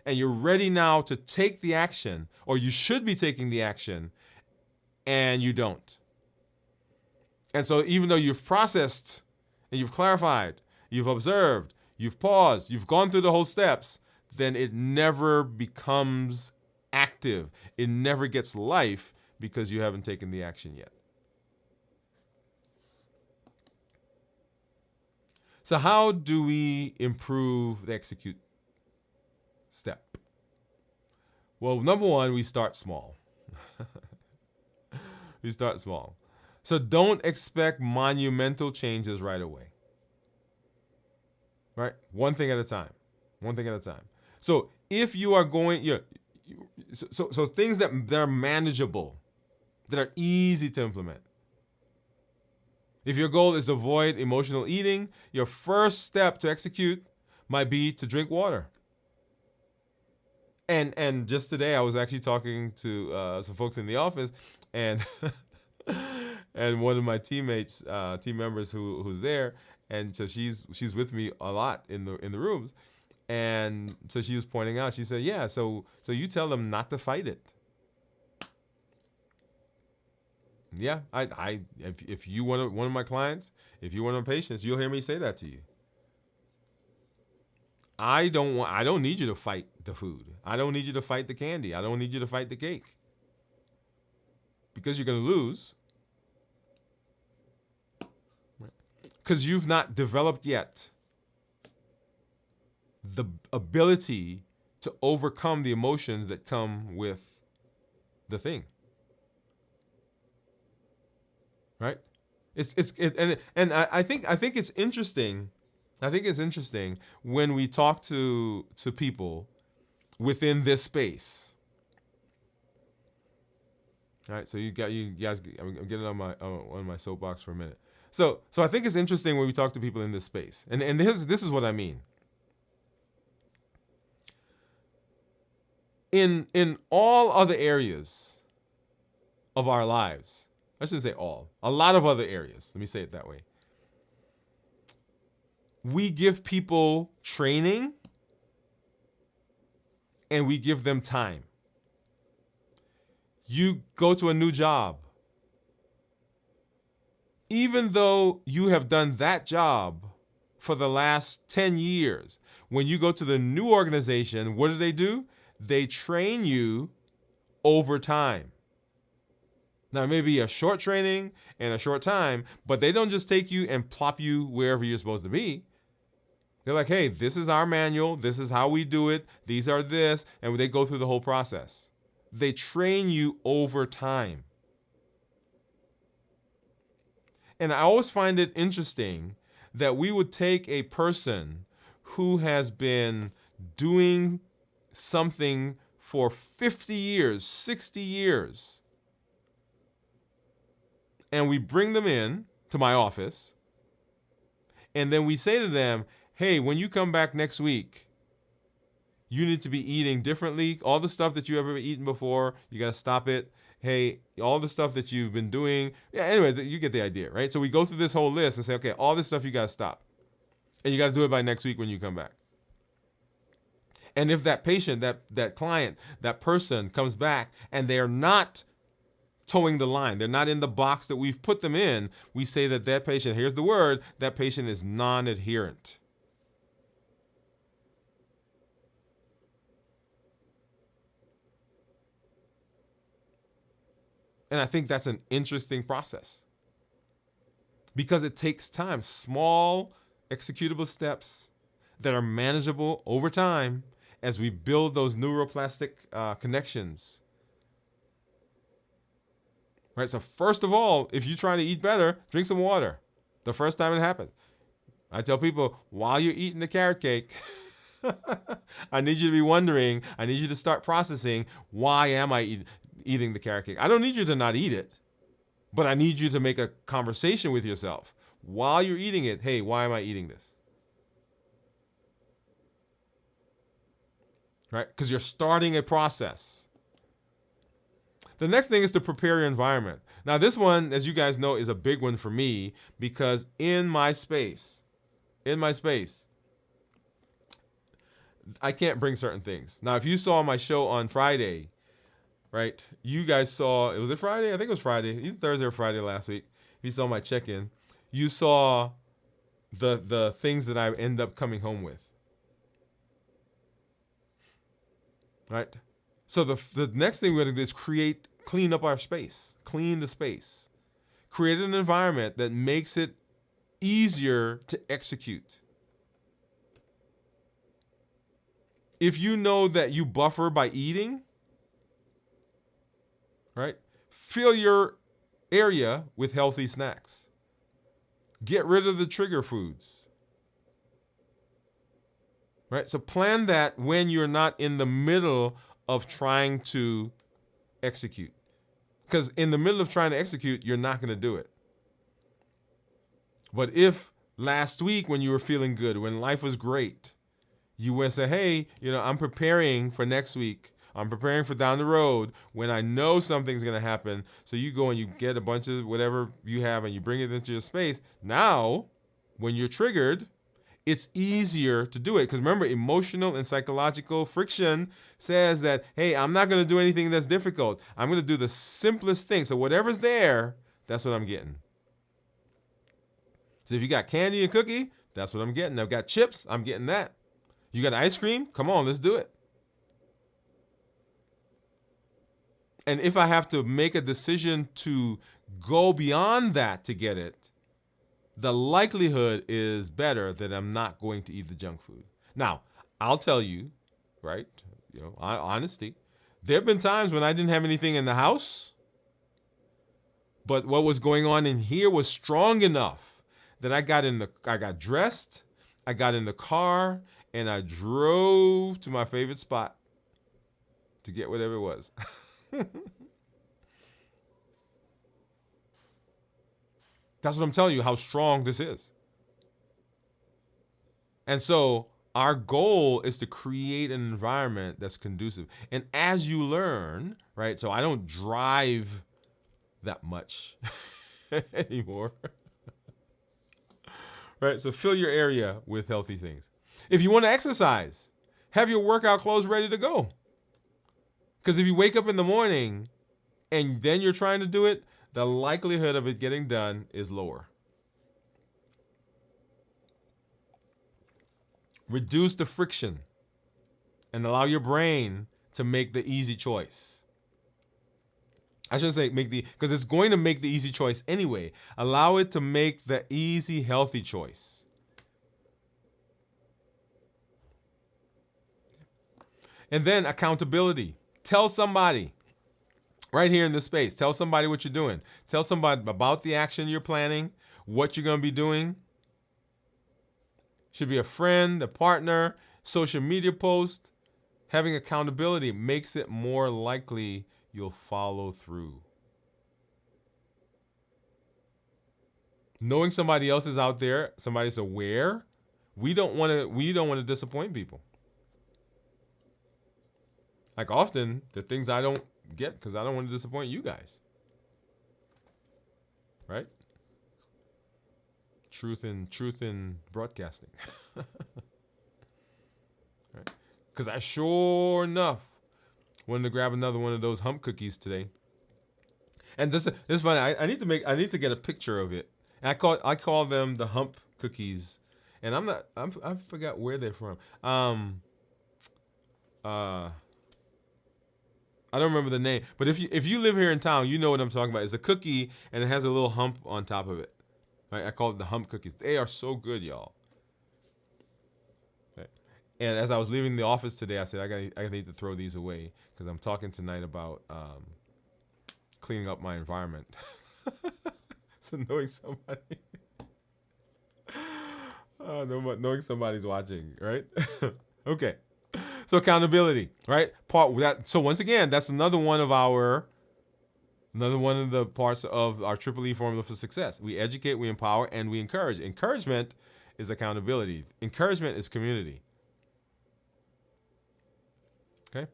and you're ready now to take the action, or you should be taking the action, and you don't. And so even though you've processed and you've clarified, you've observed, you've paused, you've gone through the whole steps, then it never becomes active. It never gets life because you haven't taken the action yet. So how do we improve the execute step? Well, number one, we start small. We start small. So don't expect monumental changes right away. Right? One thing at a time. One thing at a time. So if you are going, so things that are manageable, that are easy to implement. If your goal is to avoid emotional eating, your first step to execute might be to drink water. And just today I was actually talking to some folks in the office, and and one of my team members who's there, and so she's with me a lot in the rooms, and so she was pointing out. She said, "Yeah, so you tell them not to fight it." Yeah, if you want one of my clients, if you're one of my patients, you'll hear me say that to you. I don't need you to fight the food. I don't need you to fight the candy. I don't need you to fight the cake. Because you're going to lose. Because you've not developed yet the ability to overcome the emotions that come with the thing. Right? And I think it's interesting. I think it's interesting when we talk to people within this space. All right, so you guys, I'm getting on my soapbox for a minute. So I think it's interesting when we talk to people in this space, and this is what I mean. In all other areas of our lives, I shouldn't say all, a lot of other areas. Let me say it that way. We give people training and we give them time. You go to a new job. Even though you have done that job for the last 10 years, when you go to the new organization, what do? They train you over time. Now, it may be a short training and a short time, but they don't just take you and plop you wherever you're supposed to be. They're like, hey, this is our manual. This is how we do it. These are this. And they go through the whole process. They train you over time. And I always find it interesting that we would take a person who has been doing something for 50 years, 60 years, and we bring them in to my office, and then we say to them, hey, when you come back next week, you need to be eating differently. All the stuff that you ever eaten before, you got to stop it. Hey, all the stuff that you've been doing. Yeah, anyway, you get the idea, right? So we go through this whole list and say, okay, all this stuff you got to stop. And you got to do it by next week when you come back. And if that patient, that client, that person comes back and they're not towing the line, they're not in the box that we've put them in, we say that that patient, here's the word, that patient is non-adherent. And I think that's an interesting process because it takes time. Small executable steps that are manageable over time as we build those neuroplastic connections. Right. So first of all, if you're trying to eat better, drink some water. The first time it happens, I tell people while you're eating the carrot cake, I need you to be wondering. I need you to start processing. Why am I eating the carrot cake? I don't need you to not eat it, but I need you to make a conversation with yourself while you're eating it. Hey, why am I eating this? Right? Because you're starting a process. The next thing is to prepare your environment. Now, this one, as you guys know, is a big one for me because in my space, I can't bring certain things. Now, if you saw my show on Friday, right, you guys saw, was it Friday? I think it was Friday, either Thursday or Friday last week. If you saw my check-in, you saw the things that I end up coming home with. Right? So the next thing we're going to do is clean up our space, clean the space, create an environment that makes it easier to execute. If you know that you buffer by eating, right, fill your area with healthy snacks. Get rid of the trigger foods. Right? So plan that when you're not in the middle of trying to execute. Because in the middle of trying to execute, you're not going to do it. But if last week when you were feeling good, when life was great, you would say, hey, I'm preparing for next week. I'm preparing for down the road when I know something's going to happen. So you go and you get a bunch of whatever you have and you bring it into your space. Now, when you're triggered, it's easier to do it. Because remember, emotional and psychological friction says that, hey, I'm not going to do anything that's difficult. I'm going to do the simplest thing. So whatever's there, that's what I'm getting. So if you got candy and cookie, that's what I'm getting. I've got chips, I'm getting that. You got ice cream? Come on, let's do it. And if I have to make a decision to go beyond that to get it, the likelihood is better that I'm not going to eat the junk food. Now, I'll tell you, right, honesty, there have been times when I didn't have anything in the house, but what was going on in here was strong enough that I got dressed, I got in the car, and I drove to my favorite spot to get whatever it was. That's what I'm telling you, how strong this is. And so our goal is to create an environment that's conducive. And as you learn, right, so I don't drive that much anymore. Right, so fill your area with healthy things. If you want to exercise, have your workout clothes ready to go. Because if you wake up in the morning and then you're trying to do it, the likelihood of it getting done is lower. Reduce the friction and allow your brain to make the easy choice. I shouldn't say make the, because it's going to make the easy choice anyway. Allow it to make the easy, healthy choice. And then accountability. Tell somebody right here in this space. Tell somebody what you're doing. Tell somebody about the action you're planning, what you're going to be doing. Should be a friend, a partner, social media post. Having accountability makes it more likely you'll follow through. Knowing somebody else is out there, somebody's aware, we don't want to disappoint people. Like often, the things I don't get because I don't want to disappoint you guys. Right? Truth in broadcasting. Right? Because I sure enough wanted to grab another one of those hump cookies today. And this is funny. I need to get a picture of it. And I call them the hump cookies. And I forgot where they're from. I don't remember the name, but if you live here in town, you know what I'm talking about. It's a cookie and it has a little hump on top of it. Right? I call it the hump cookies. They are so good, y'all. Okay. And as I was leaving the office today, I said I need to throw these away because I'm talking tonight about cleaning up my environment. So knowing somebody, knowing somebody's watching, right? Okay. So accountability, right? So once again, that's another one of the parts of our Triple E formula for success. We educate, we empower, and we encourage. Encouragement is accountability. Encouragement is community. Okay?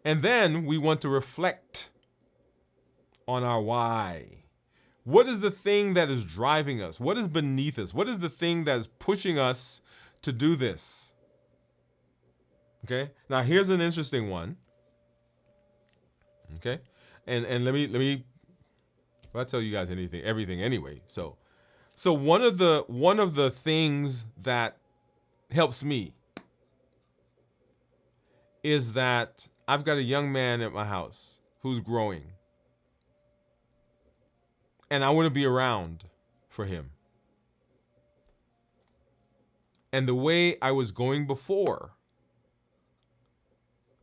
And then we want to reflect on our why. What is the thing that is driving us? What is beneath us? What is the thing that is pushing us to do this? Okay. Now here's an interesting one. Okay. And let me I'll tell you guys everything anyway. So one of the things that helps me is that I've got a young man at my house who's growing. And I want to be around for him. And the way I was going before,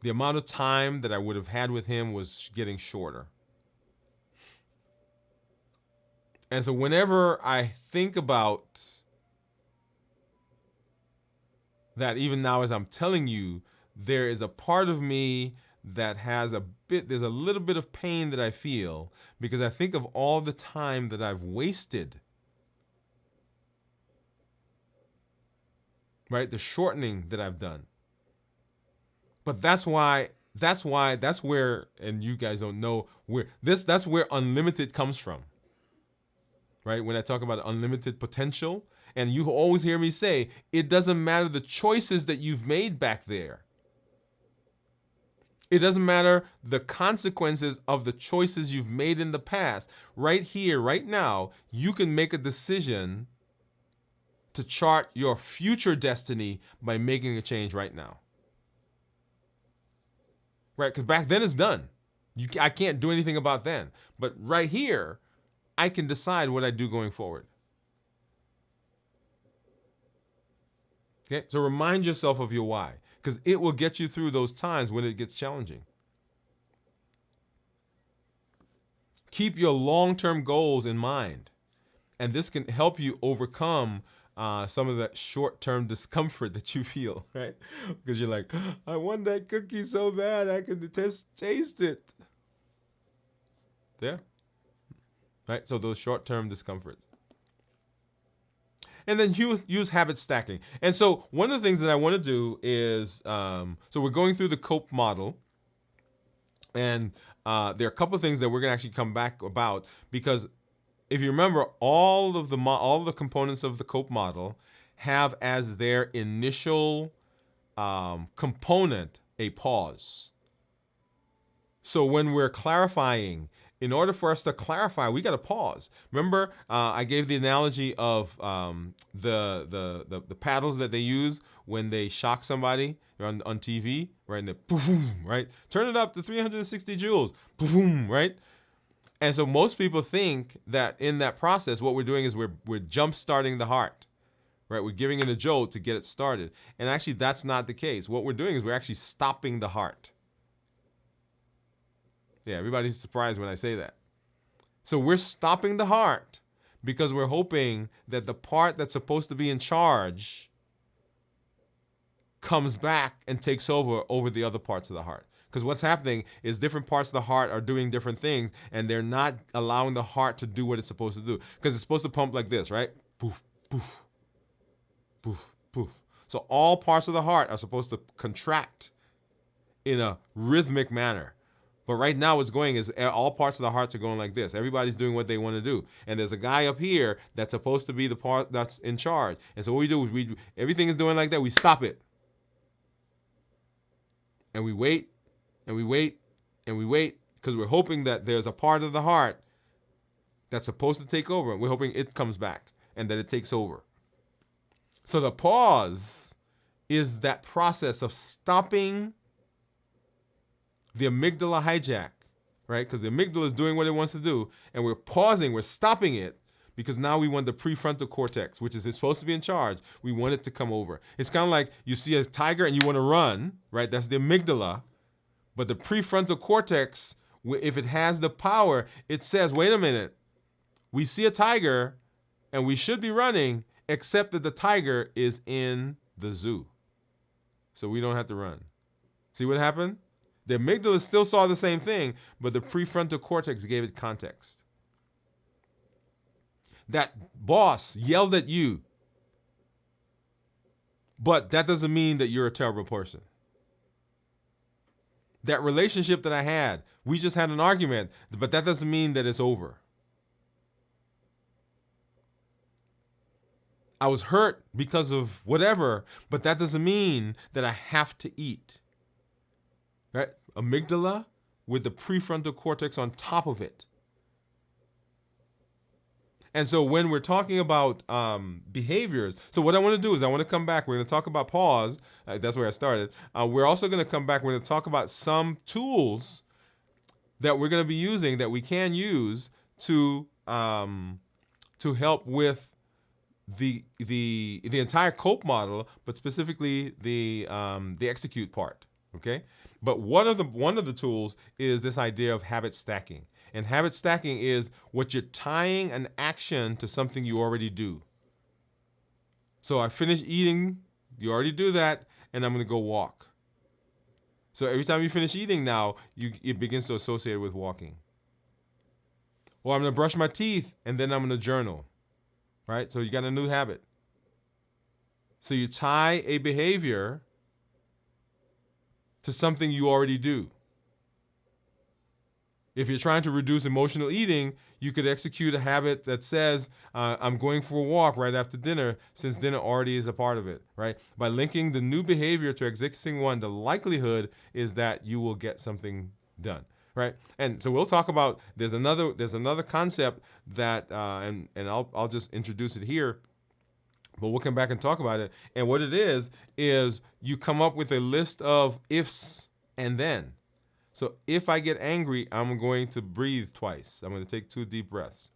the amount of time that I would have had with him was getting shorter. And so whenever I think about that, even now as I'm telling you, there is a part of me that there's a little bit of pain that I feel because I think of all the time that I've wasted. Right? The shortening that I've done. But that's where, and you guys don't know that's where unlimited comes from. Right? When I talk about unlimited potential, and you always hear me say, it doesn't matter the choices that you've made back there. It doesn't matter the consequences of the choices you've made in the past. Right here, right now, you can make a decision to chart your future destiny by making a change right now. Right? Because back then it's done. I can't do anything about then. But right here, I can decide what I do going forward. Okay? So remind yourself of your why, because it will get you through those times when it gets challenging. Keep your long-term goals in mind, and this can help you overcome some of that short-term discomfort that you feel, right? Because you're like, I want that cookie so bad I can taste it. Yeah. Right? So those short-term discomforts. And then use habit stacking. And so one of the things that I want to do is, so we're going through the C.O.P.E model. And there are a couple of things that we're going to actually come back about, because if you remember, all the components of the C.O.P.E model have as their initial component a pause. So when we're clarifying In order for us to clarify, we got to pause. Remember, I gave the analogy of the paddles that they use when they shock somebody on TV, right? And boom, right? Turn it up to 360 joules, boom, right? And so most people think that in that process, what we're doing is we're jump starting the heart, right? We're giving it a jolt to get it started. And actually, that's not the case. What we're doing is we're actually stopping the heart. Yeah, everybody's surprised when I say that. So we're stopping the heart because we're hoping that the part that's supposed to be in charge comes back and takes over the other parts of the heart. Because what's happening is different parts of the heart are doing different things, and they're not allowing the heart to do what it's supposed to do. Because it's supposed to pump like this, right? Poof, poof, poof, poof. So all parts of the heart are supposed to contract in a rhythmic manner. But right now what's going is all parts of the hearts are going like this. Everybody's doing what they want to do. And there's a guy up here that's supposed to be the part that's in charge. And so what we do is everything is doing like that. We stop it. And we wait, and we wait, and we wait, because we're hoping that there's a part of the heart that's supposed to take over. We're hoping it comes back and that it takes over. So the pause is that process of stopping the amygdala hijack, right? Because the amygdala is doing what it wants to do, and we're pausing, we're stopping it, because now we want the prefrontal cortex, which is supposed to be in charge. We want it to come over. It's kind of like you see a tiger and you want to run, right? That's the amygdala. But the prefrontal cortex, if it has the power, it says, wait a minute, we see a tiger and we should be running, except that the tiger is in the zoo. So we don't have to run. See what happened? The amygdala still saw the same thing, but the prefrontal cortex gave it context. That boss yelled at you, but that doesn't mean that you're a terrible person. That relationship that I had, we just had an argument, but that doesn't mean that it's over. I was hurt because of whatever, but that doesn't mean that I have to eat. Right? Amygdala with the prefrontal cortex on top of it. And so when we're talking about behaviors, so what I want to do is I want to come back. We're going to talk about pause. That's where I started. We're also going to come back. We're going to talk about some tools that we're going to be using that we can use to help with the entire C.O.P.E model, but specifically the execute part. Okay. But one of the tools is this idea of habit stacking. And habit stacking is what you're tying an action to something you already do. So I finish eating, you already do that, and I'm going to go walk. So every time you finish eating now, it begins to associate with walking. Or I'm going to brush my teeth, and then I'm going to journal. Right? So you got a new habit. So you tie a behavior to something you already do. If you're trying to reduce emotional eating, you could execute a habit that says, I'm going for a walk right after dinner, since dinner already is a part of it, right? By linking the new behavior to existing one, the likelihood is that you will get something done, right? And so we'll talk about, there's another concept that, and I'll just introduce it here, but we'll come back and talk about it. And what it is you come up with a list of ifs and then. So if I get angry, I'm going to breathe twice. I'm going to take 2 deep breaths.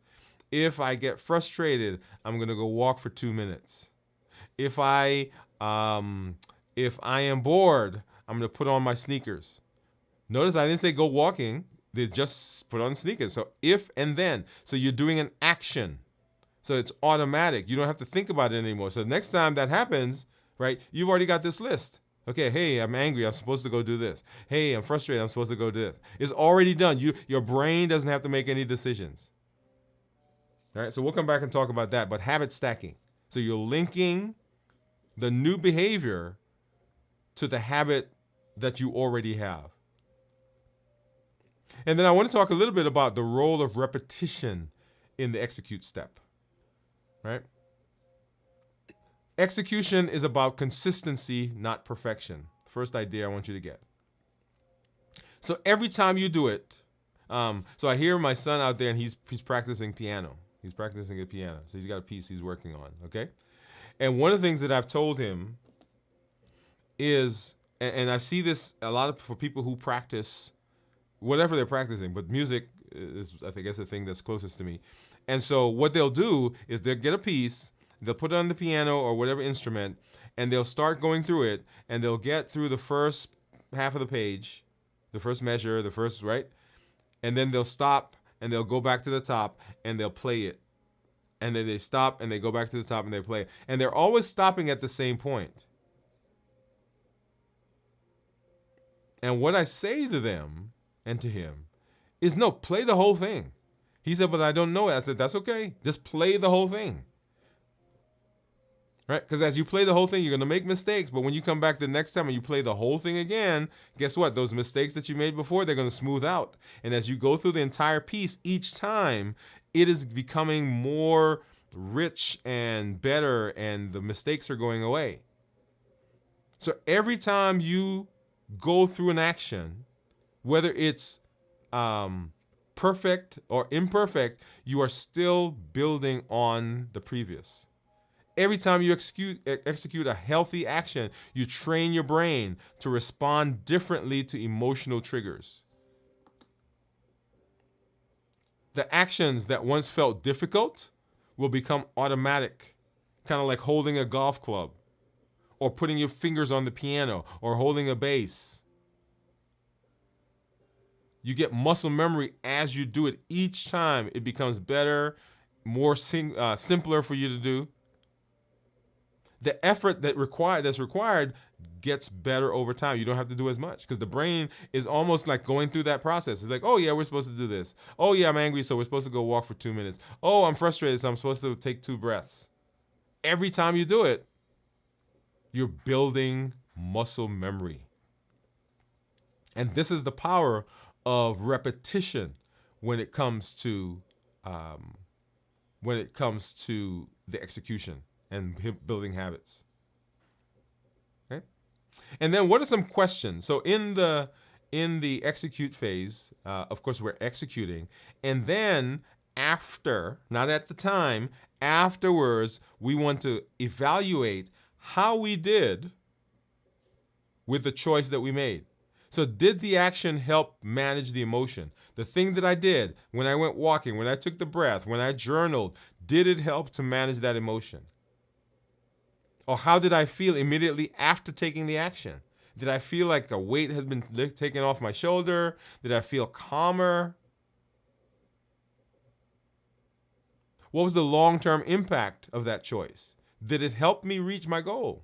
If I get frustrated, I'm going to go walk for 2 minutes. If I am bored, I'm going to put on my sneakers. Notice I didn't say go walking. They just put on sneakers. So if and then. So you're doing an action. So it's automatic. You don't have to think about it anymore. So next time that happens, right, you've already got this list. Okay, hey, I'm angry. I'm supposed to go do this. Hey, I'm frustrated. I'm supposed to go do this. It's already done. Your brain doesn't have to make any decisions. All right, so we'll come back and talk about that. But habit stacking. So you're linking the new behavior to the habit that you already have. And then I want to talk a little bit about the role of repetition in the execute step. Right? Execution is about consistency, not perfection. First idea I want you to get. So every time you do it, So I hear my son out there, and he's practicing piano. He's practicing a piano. So he's got a piece he's working on. Okay. And one of the things that I've told him is, and I see this a lot for people who practice whatever they're practicing, but music is, I think, that's the thing that's closest to me. And so what they'll do is they'll get a piece, they'll put it on the piano or whatever instrument, and they'll start going through it, and they'll get through the first half of the page, the first measure, the first, right? And then they'll stop, and they'll go back to the top, and they'll play it. And then they stop, and they go back to the top, and they play it. And they're always stopping at the same point. And what I say to them and to him is, no, play the whole thing. He said, but I don't know it. I said, that's okay. Just play the whole thing. Right? Because as you play the whole thing, you're going to make mistakes. But when you come back the next time and you play the whole thing again, guess what? Those mistakes that you made before, they're going to smooth out. And as you go through the entire piece each time, it is becoming more rich and better, and the mistakes are going away. So every time you go through an action, whether it's perfect or imperfect, you are still building on the previous. Every time you execute a healthy action, you train your brain to respond differently to emotional triggers. The actions that once felt difficult will become automatic, kind of like holding a golf club, or putting your fingers on the piano, or holding a bass. You get muscle memory as you do it. Each time it becomes better, more simpler for you to do. The effort that's required gets better over time. You don't have to do as much because the brain is almost like going through that process. It's like, oh yeah, we're supposed to do this. Oh yeah, I'm angry, so we're supposed to go walk for 2 minutes. Oh, I'm frustrated, so I'm supposed to take 2 breaths. Every time you do it, you're building muscle memory. And this is the power of repetition when it comes to the execution and building habits. Okay? And then what are some questions? So in the execute phase, of course, we're executing. And then after, not at the time, afterwards, we want to evaluate how we did with the choice that we made. So did the action help manage the emotion? The thing that I did when I went walking, when I took the breath, when I journaled, did it help to manage that emotion? Or how did I feel immediately after taking the action? Did I feel like a weight has been taken off my shoulder? Did I feel calmer? What was the long-term impact of that choice? Did it help me reach my goal?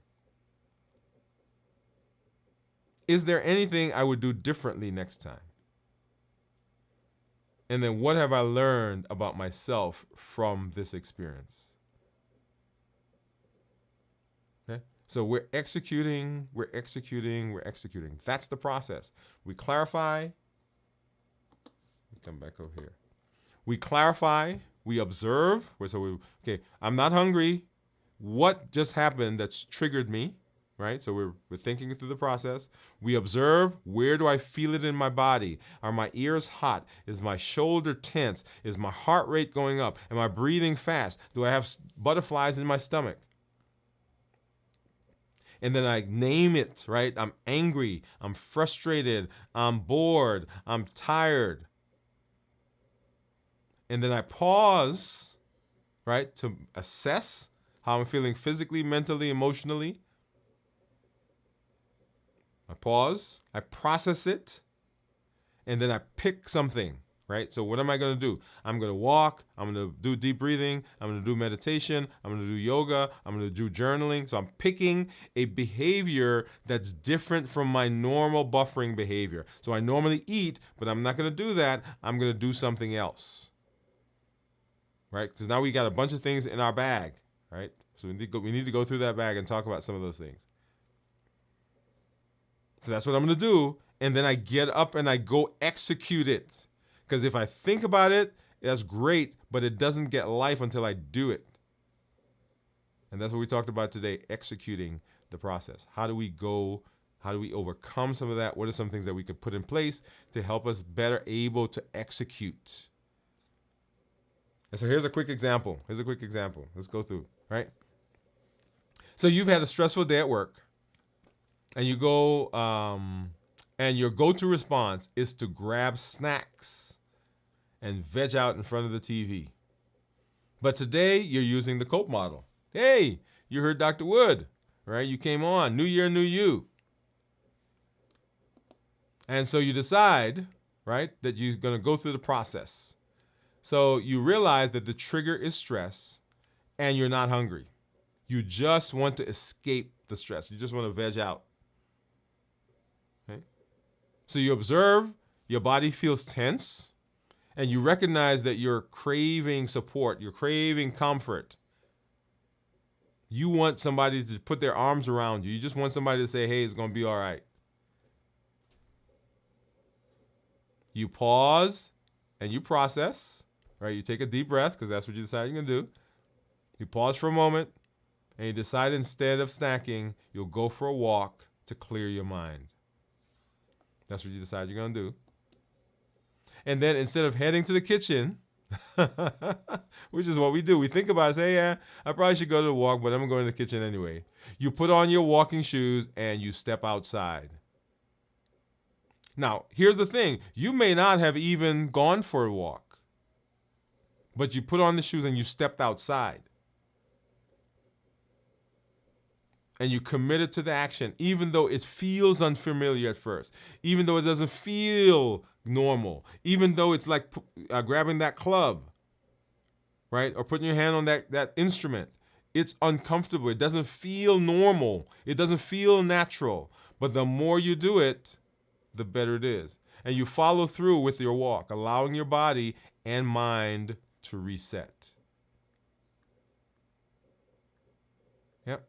Is there anything I would do differently next time? And then what have I learned about myself from this experience? Okay? So we're executing. That's the process. We clarify. Come back over here. We clarify, we observe. Okay, I'm not hungry. What just happened that's triggered me? Right? So we're thinking through the process. We observe, where do I feel it in my body? Are my ears hot? Is my shoulder tense? Is my heart rate going up? Am I breathing fast? Do I have butterflies in my stomach? And then I name it, right? I'm angry, I'm frustrated, I'm bored, I'm tired. And then I pause, right, to assess how I'm feeling physically, mentally, emotionally. I pause, I process it, and then I pick something, right? So what am I going to do? I'm going to walk, I'm going to do deep breathing, I'm going to do meditation, I'm going to do yoga, I'm going to do journaling. So I'm picking a behavior that's different from my normal buffering behavior. So I normally eat, but I'm not going to do that. I'm going to do something else, right? Because now we got a bunch of things in our bag, right? So we need to go through that bag and talk about some of those things. So that's what I'm going to do. And then I get up and I go execute it. Because if I think about it, that's great, but it doesn't get life until I do it. And that's what we talked about today, executing the process. How do How do we overcome some of that? What are some things that we could put in place to help us better able to execute? And so here's a quick example. Let's go through, right? So you've had a stressful day at work, and you go, and your go-to response is to grab snacks and veg out in front of the TV. But today you're using the C.O.P.E model. Hey, you heard Dr. Woode, right? You came on, new year, new you. And so you decide, right, that you're going to go through the process. So you realize that the trigger is stress and you're not hungry. You just want to escape the stress. You just want to veg out. Okay? So you observe, your body feels tense, and you recognize that you're craving support, you're craving comfort. You want somebody to put their arms around you. You just want somebody to say, hey, it's going to be all right. You pause and you process, right? You take a deep breath because that's what you decide you're going to do. You pause for a moment and you decide instead of snacking, you'll go for a walk to clear your mind. That's what you decide you're going to do. And then instead of heading to the kitchen, which is what we do, we think about it, say, yeah, I probably should go to the walk, but I'm going to go in the kitchen anyway. You put on your walking shoes and you step outside. Now, here's the thing. You may not have even gone for a walk, but you put on the shoes and you stepped outside. And you committed to the action, even though it feels unfamiliar at first, even though it doesn't feel normal, even though it's like grabbing that club, right? Or putting your hand on that instrument. It's uncomfortable. It doesn't feel normal. It doesn't feel natural. But the more you do it, the better it is. And you follow through with your walk, allowing your body and mind to reset. Yep.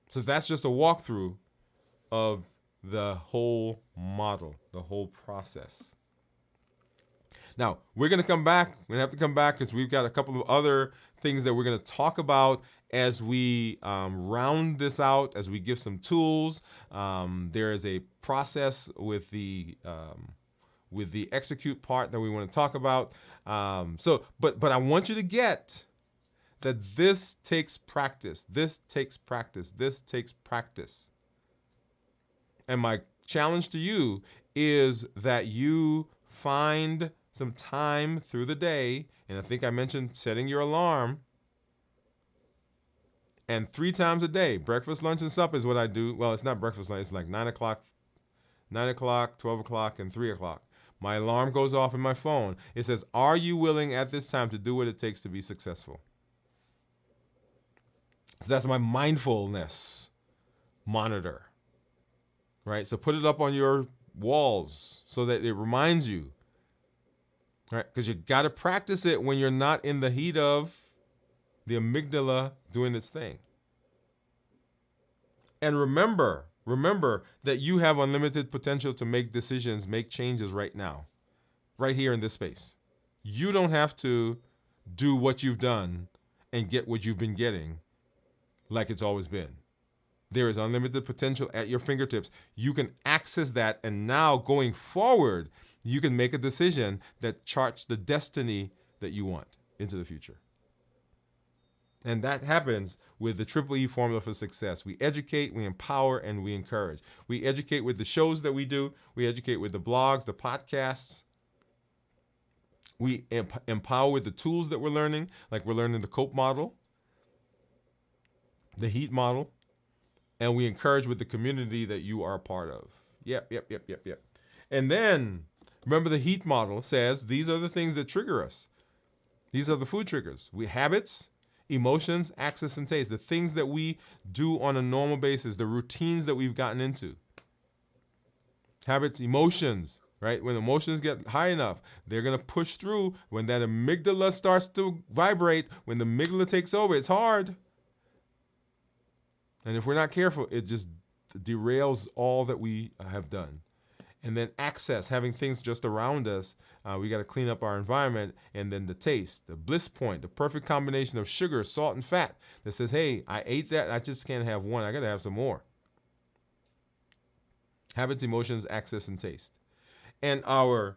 So that's just a walkthrough of the whole model, the whole process. Now, we're going to come back. We're going to have to come back because we've got a couple of other things that we're going to talk about as we round this out, as we give some tools. There is a process with the execute part that we want to talk about. But I want you to get that this takes practice. This takes practice. This takes practice. And my challenge to you is that you find some time through the day, and I think I mentioned setting your alarm, and 3 times a day, breakfast, lunch, and supper is what I do. Well, it's not breakfast, lunch. It's like 9 o'clock, 12 o'clock, and 3 o'clock. My alarm goes off in my phone. It says, are you willing at this time to do what it takes to be successful? So that's my mindfulness monitor, right? So put it up on your walls so that it reminds you, right? Because you got to practice it when you're not in the heat of the amygdala doing its thing. And remember that you have unlimited potential to make decisions, make changes right now, right here in this space. You don't have to do what you've done and get what you've been getting like it's always been. There is unlimited potential at your fingertips. You can access that, and now going forward, you can make a decision that charts the destiny that you want into the future. And that happens with the Triple E formula for success. We educate, we empower, and we encourage. We educate with the shows that we do. We educate with the blogs, the podcasts. We empower with the tools that we're learning, like we're learning the C.O.P.E model, the HEAT model, and we encourage with the community that you are a part of. Yep. And then, remember the HEAT model says these are the things that trigger us. These are the food triggers. Habits, emotions, access, and taste. The things that we do on a normal basis, the routines that we've gotten into. Habits, emotions, right? When emotions get high enough, they're going to push through. When that amygdala starts to vibrate, when the amygdala takes over, it's hard. And if we're not careful, it just derails all that we have done. And then access, having things just around us. We got to clean up our environment. And then the taste, the bliss point, the perfect combination of sugar, salt, and fat that says, hey, I ate that. I just can't have one. I got to have some more. Habits, emotions, access, and taste. And our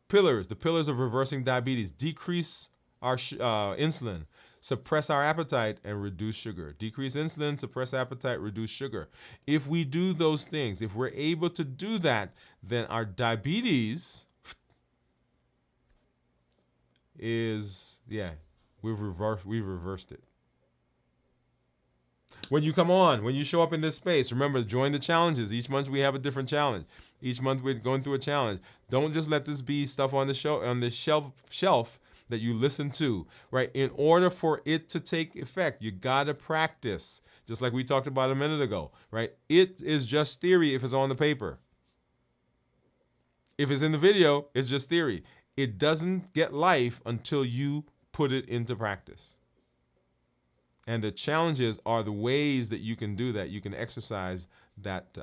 pillars, the pillars of reversing diabetes: decrease our insulin, suppress our appetite, and reduce sugar. Decrease insulin, suppress appetite, reduce sugar. If we do those things, if we're able to do that, then our diabetes is, we've reversed it. When you come on, when you show up in this space, remember, join the challenges. Each month we have a different challenge. Each month we're going through a challenge. Don't just let this be stuff on the show, on the shelf that you listen to, right? In order for it to take effect, you gotta practice. Just like we talked about a minute ago, right? It is just theory if it's on the paper. If it's in the video, it's just theory. It doesn't get life until you put it into practice. And the challenges are the ways that you can do that. You can exercise that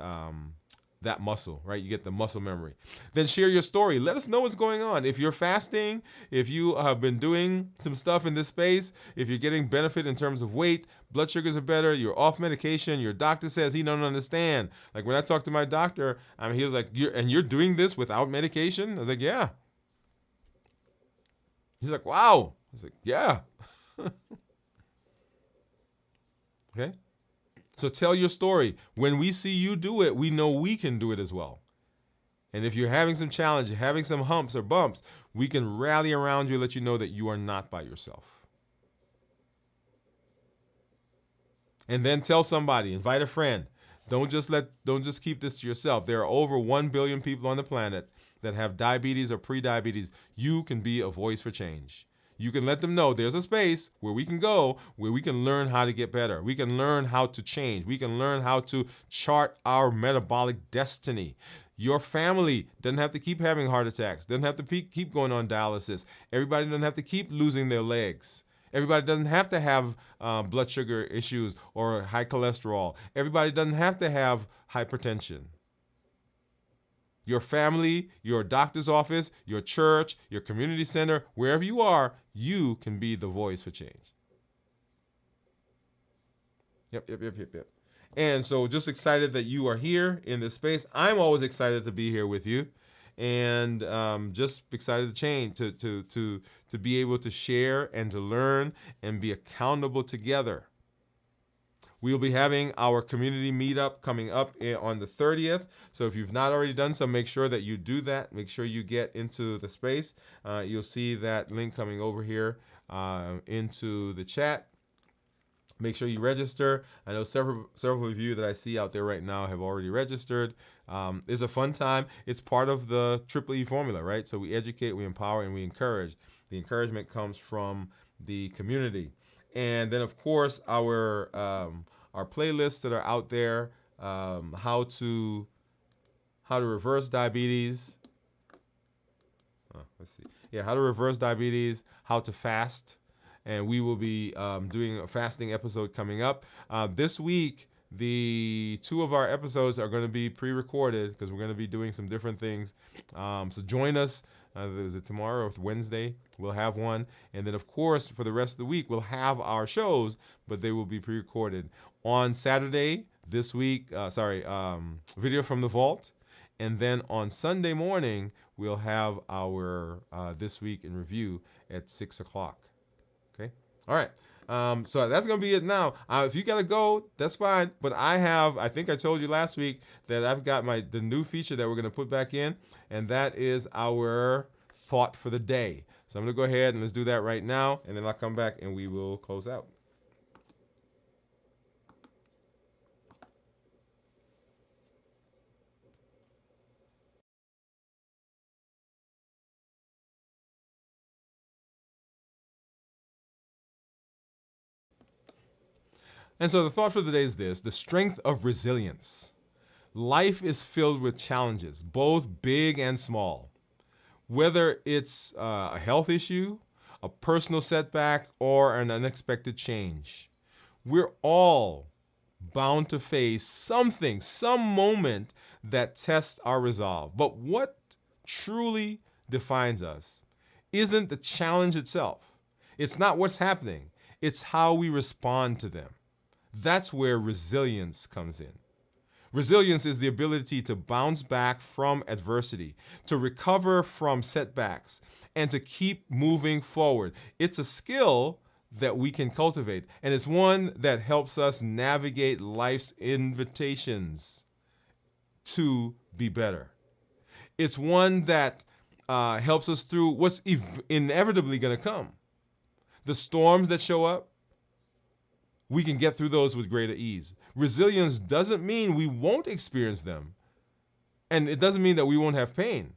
that muscle, right? You get the muscle memory. Then share your story. Let us know what's going on. If you're fasting, if you have been doing some stuff in this space, if you're getting benefit in terms of weight, blood sugars are better, you're off medication, your doctor says he don't understand. Like when I talked to my doctor, he was like, you're doing this without medication? I was like, yeah. He's like, wow. I was like, yeah. Okay? So tell your story. When we see you do it, we know we can do it as well. And if you're having some challenge, having some humps or bumps, we can rally around you and let you know that you are not by yourself. And then tell somebody, invite a friend. Don't just keep this to yourself. There are over 1 billion people on the planet that have diabetes or pre-diabetes. You can be a voice for change. You can let them know there's a space where we can go, where we can learn how to get better. We can learn how to change. We can learn how to chart our metabolic destiny. Your family doesn't have to keep having heart attacks, doesn't have to keep going on dialysis. Everybody doesn't have to keep losing their legs. Everybody doesn't have to have blood sugar issues or high cholesterol. Everybody doesn't have to have hypertension. Your family, your doctor's office, your church, your community center, wherever you are, you can be the voice for change. Yep. And so just excited that you are here in this space. I'm always excited to be here with you. And just excited to change, to be able to share and to learn and be accountable together. We will be having our community meetup coming up on the 30th. So if you've not already done so, make sure that you do that. Make sure you get into the space. You'll see that link coming over here into the chat. Make sure you register. I know several of you that I see out there right now have already registered. It's a fun time. It's part of the C.O.P.E formula, right? So we educate, we empower, and we encourage. The encouragement comes from the community. And then, of course, our playlists that are out there, how to reverse diabetes. Let's see. Yeah, how to reverse diabetes, how to fast. And we will be doing a fasting episode coming up. This week, the 2 of our episodes are going to be pre-recorded because we're going to be doing some different things. So join us. Is it tomorrow or Wednesday? We'll have one. And then, of course, for the rest of the week, we'll have our shows, but they will be pre-recorded. On Saturday, this week, Video from the Vault. And then on Sunday morning, we'll have our This Week in Review at 6 o'clock. Okay? All right. So that's going to be it now. If you got to go, that's fine. But I think I told you last week that I've got the new feature that we're going to put back in, and that is our thought for the day. So I'm going to go ahead and let's do that right now, and then I'll come back and we will close out. And so the thought for the day is this: the strength of resilience. Life is filled with challenges, both big and small. Whether it's a health issue, a personal setback, or an unexpected change, we're all bound to face something, some moment that tests our resolve. But what truly defines us isn't the challenge itself. It's not what's happening. It's how we respond to them. That's where resilience comes in. Resilience is the ability to bounce back from adversity, to recover from setbacks, and to keep moving forward. It's a skill that we can cultivate, and it's one that helps us navigate life's invitations to be better. It's one that helps us through what's inevitably going to come. The storms that show up, we can get through those with greater ease. Resilience doesn't mean we won't experience them, and it doesn't mean that we won't have pain.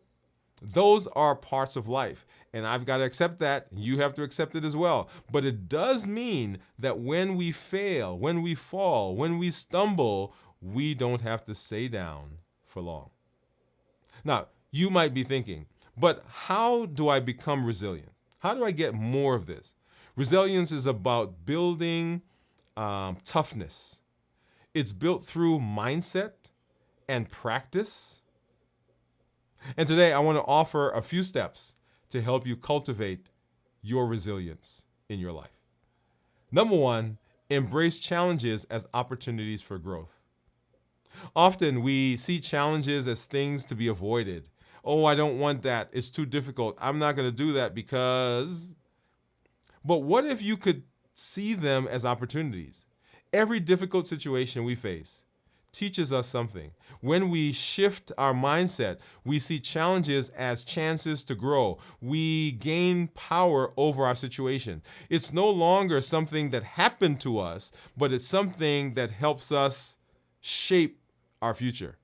Those are parts of life, and I've got to accept that. You have to accept it as well. But it does mean that when we fail, when we fall, when we stumble, we don't have to stay down for long. Now, you might be thinking, but how do I become resilient? How do I get more of this? Resilience is about building toughness. It's built through mindset and practice. And today I want to offer a few steps to help you cultivate your resilience in your life. Number one, embrace challenges as opportunities for growth. Often we see challenges as things to be avoided. Oh, I don't want that. It's too difficult. I'm not going to do that because. But what if you could see them as opportunities? Every difficult situation we face teaches us something. When we shift our mindset, we see challenges as chances to grow. We gain power over our situation. It's no longer something that happened to us, but it's something that helps us shape our future.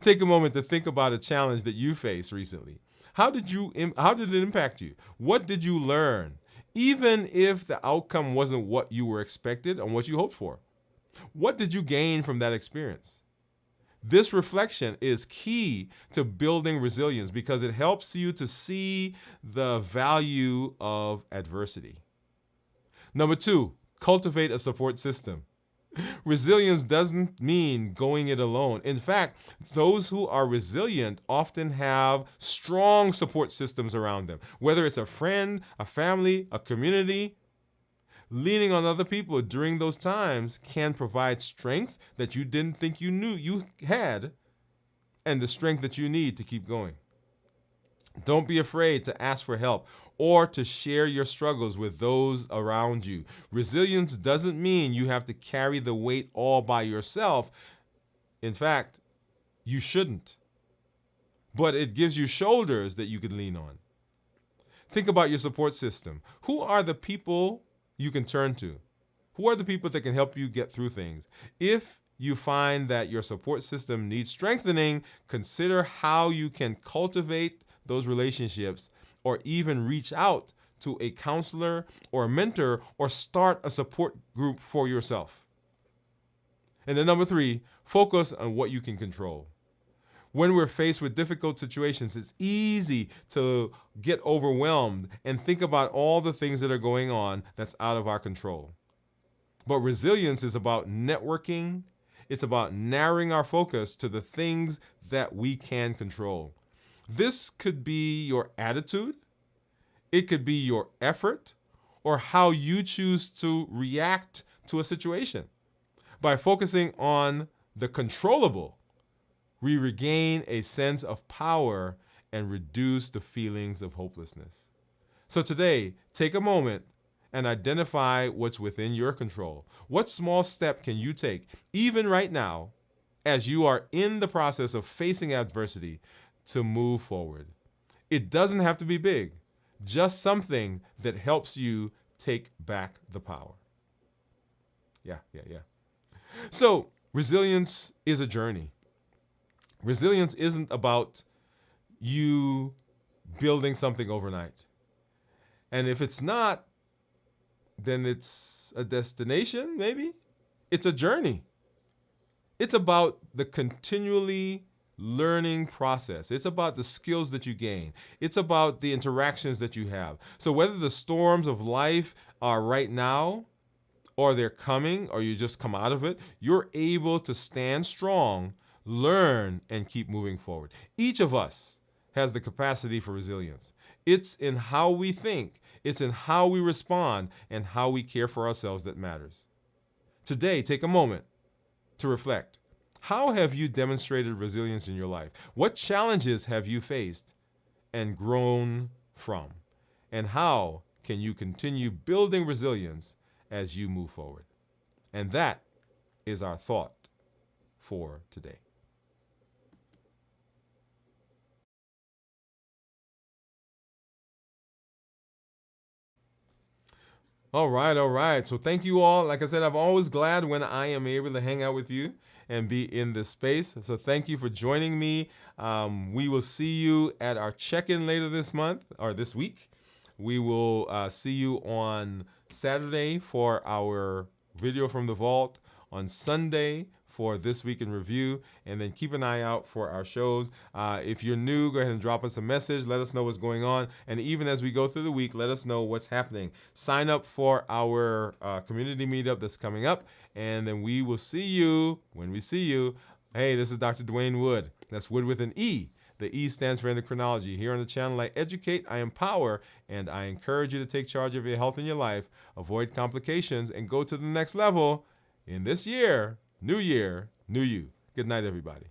Take a moment to think about a challenge that you faced recently. How did it impact you? What did you learn? Even if the outcome wasn't what you were expected and what you hoped for. What did you gain from that experience? This reflection is key to building resilience because it helps you to see the value of adversity. Number two, cultivate a support system. Resilience doesn't mean going it alone. In fact, those who are resilient often have strong support systems around them, whether it's a friend, a family, a community. Leaning on other people during those times can provide strength that you didn't think you knew you had, and the strength that you need to keep going. Don't be afraid to ask for help or to share your struggles with those around you. Resilience doesn't mean you have to carry the weight all by yourself. In fact, you shouldn't. But it gives you shoulders that you can lean on. Think about your support system. Who are the people you can turn to? Who are the people that can help you get through things? If you find that your support system needs strengthening, consider how you can cultivate those relationships or even reach out to a counselor or a mentor or start a support group for yourself. And then number three, focus on what you can control. When we're faced with difficult situations, it's easy to get overwhelmed and think about all the things that are going on that's out of our control. But resilience is about networking. It's about narrowing our focus to the things that we can control. This could be your attitude, it could be your effort, or how you choose to react to a situation. By focusing on the controllable, we regain a sense of power and reduce the feelings of hopelessness. So today, take a moment and identify what's within your control. What small step can you take, even right now, as you are in the process of facing adversity, to move forward? It doesn't have to be big, just something that helps you take back the power. Yeah. So, resilience is a journey. Resilience isn't about you building something overnight. And if it's not, then it's a destination, maybe? It's a journey. It's about the continually learning process. It's about the skills that you gain. It's about the interactions that you have. So whether the storms of life are right now or they're coming, or you just come out of it, you're able to stand strong, learn, and keep moving forward. Each of us has the capacity for resilience. It's in how we think, it's in how we respond, and how we care for ourselves that matters. Today, take a moment to reflect. How have you demonstrated resilience in your life? What challenges have you faced and grown from? And how can you continue building resilience as you move forward? And that is our thought for today. All right, all right. So thank you all. Like I said, I'm always glad when I am able to hang out with you and be in this space. So thank you for joining me. We will see you at our check-in later this month or this week. We will see you on Saturday for our video from the vault, on Sunday for This Week in Review, and then keep an eye out for our shows. If you're new, go ahead and drop us a message. Let us know what's going on. And even as we go through the week, let us know what's happening. Sign up for our community meetup that's coming up, and then we will see you when we see you. Hey, this is Dr. Dwain Woode. That's Wood with an E. The E stands for endocrinology. Here on the channel, I educate, I empower, and I encourage you to take charge of your health and your life, avoid complications, and go to the next level in this year, new you. Good night, everybody.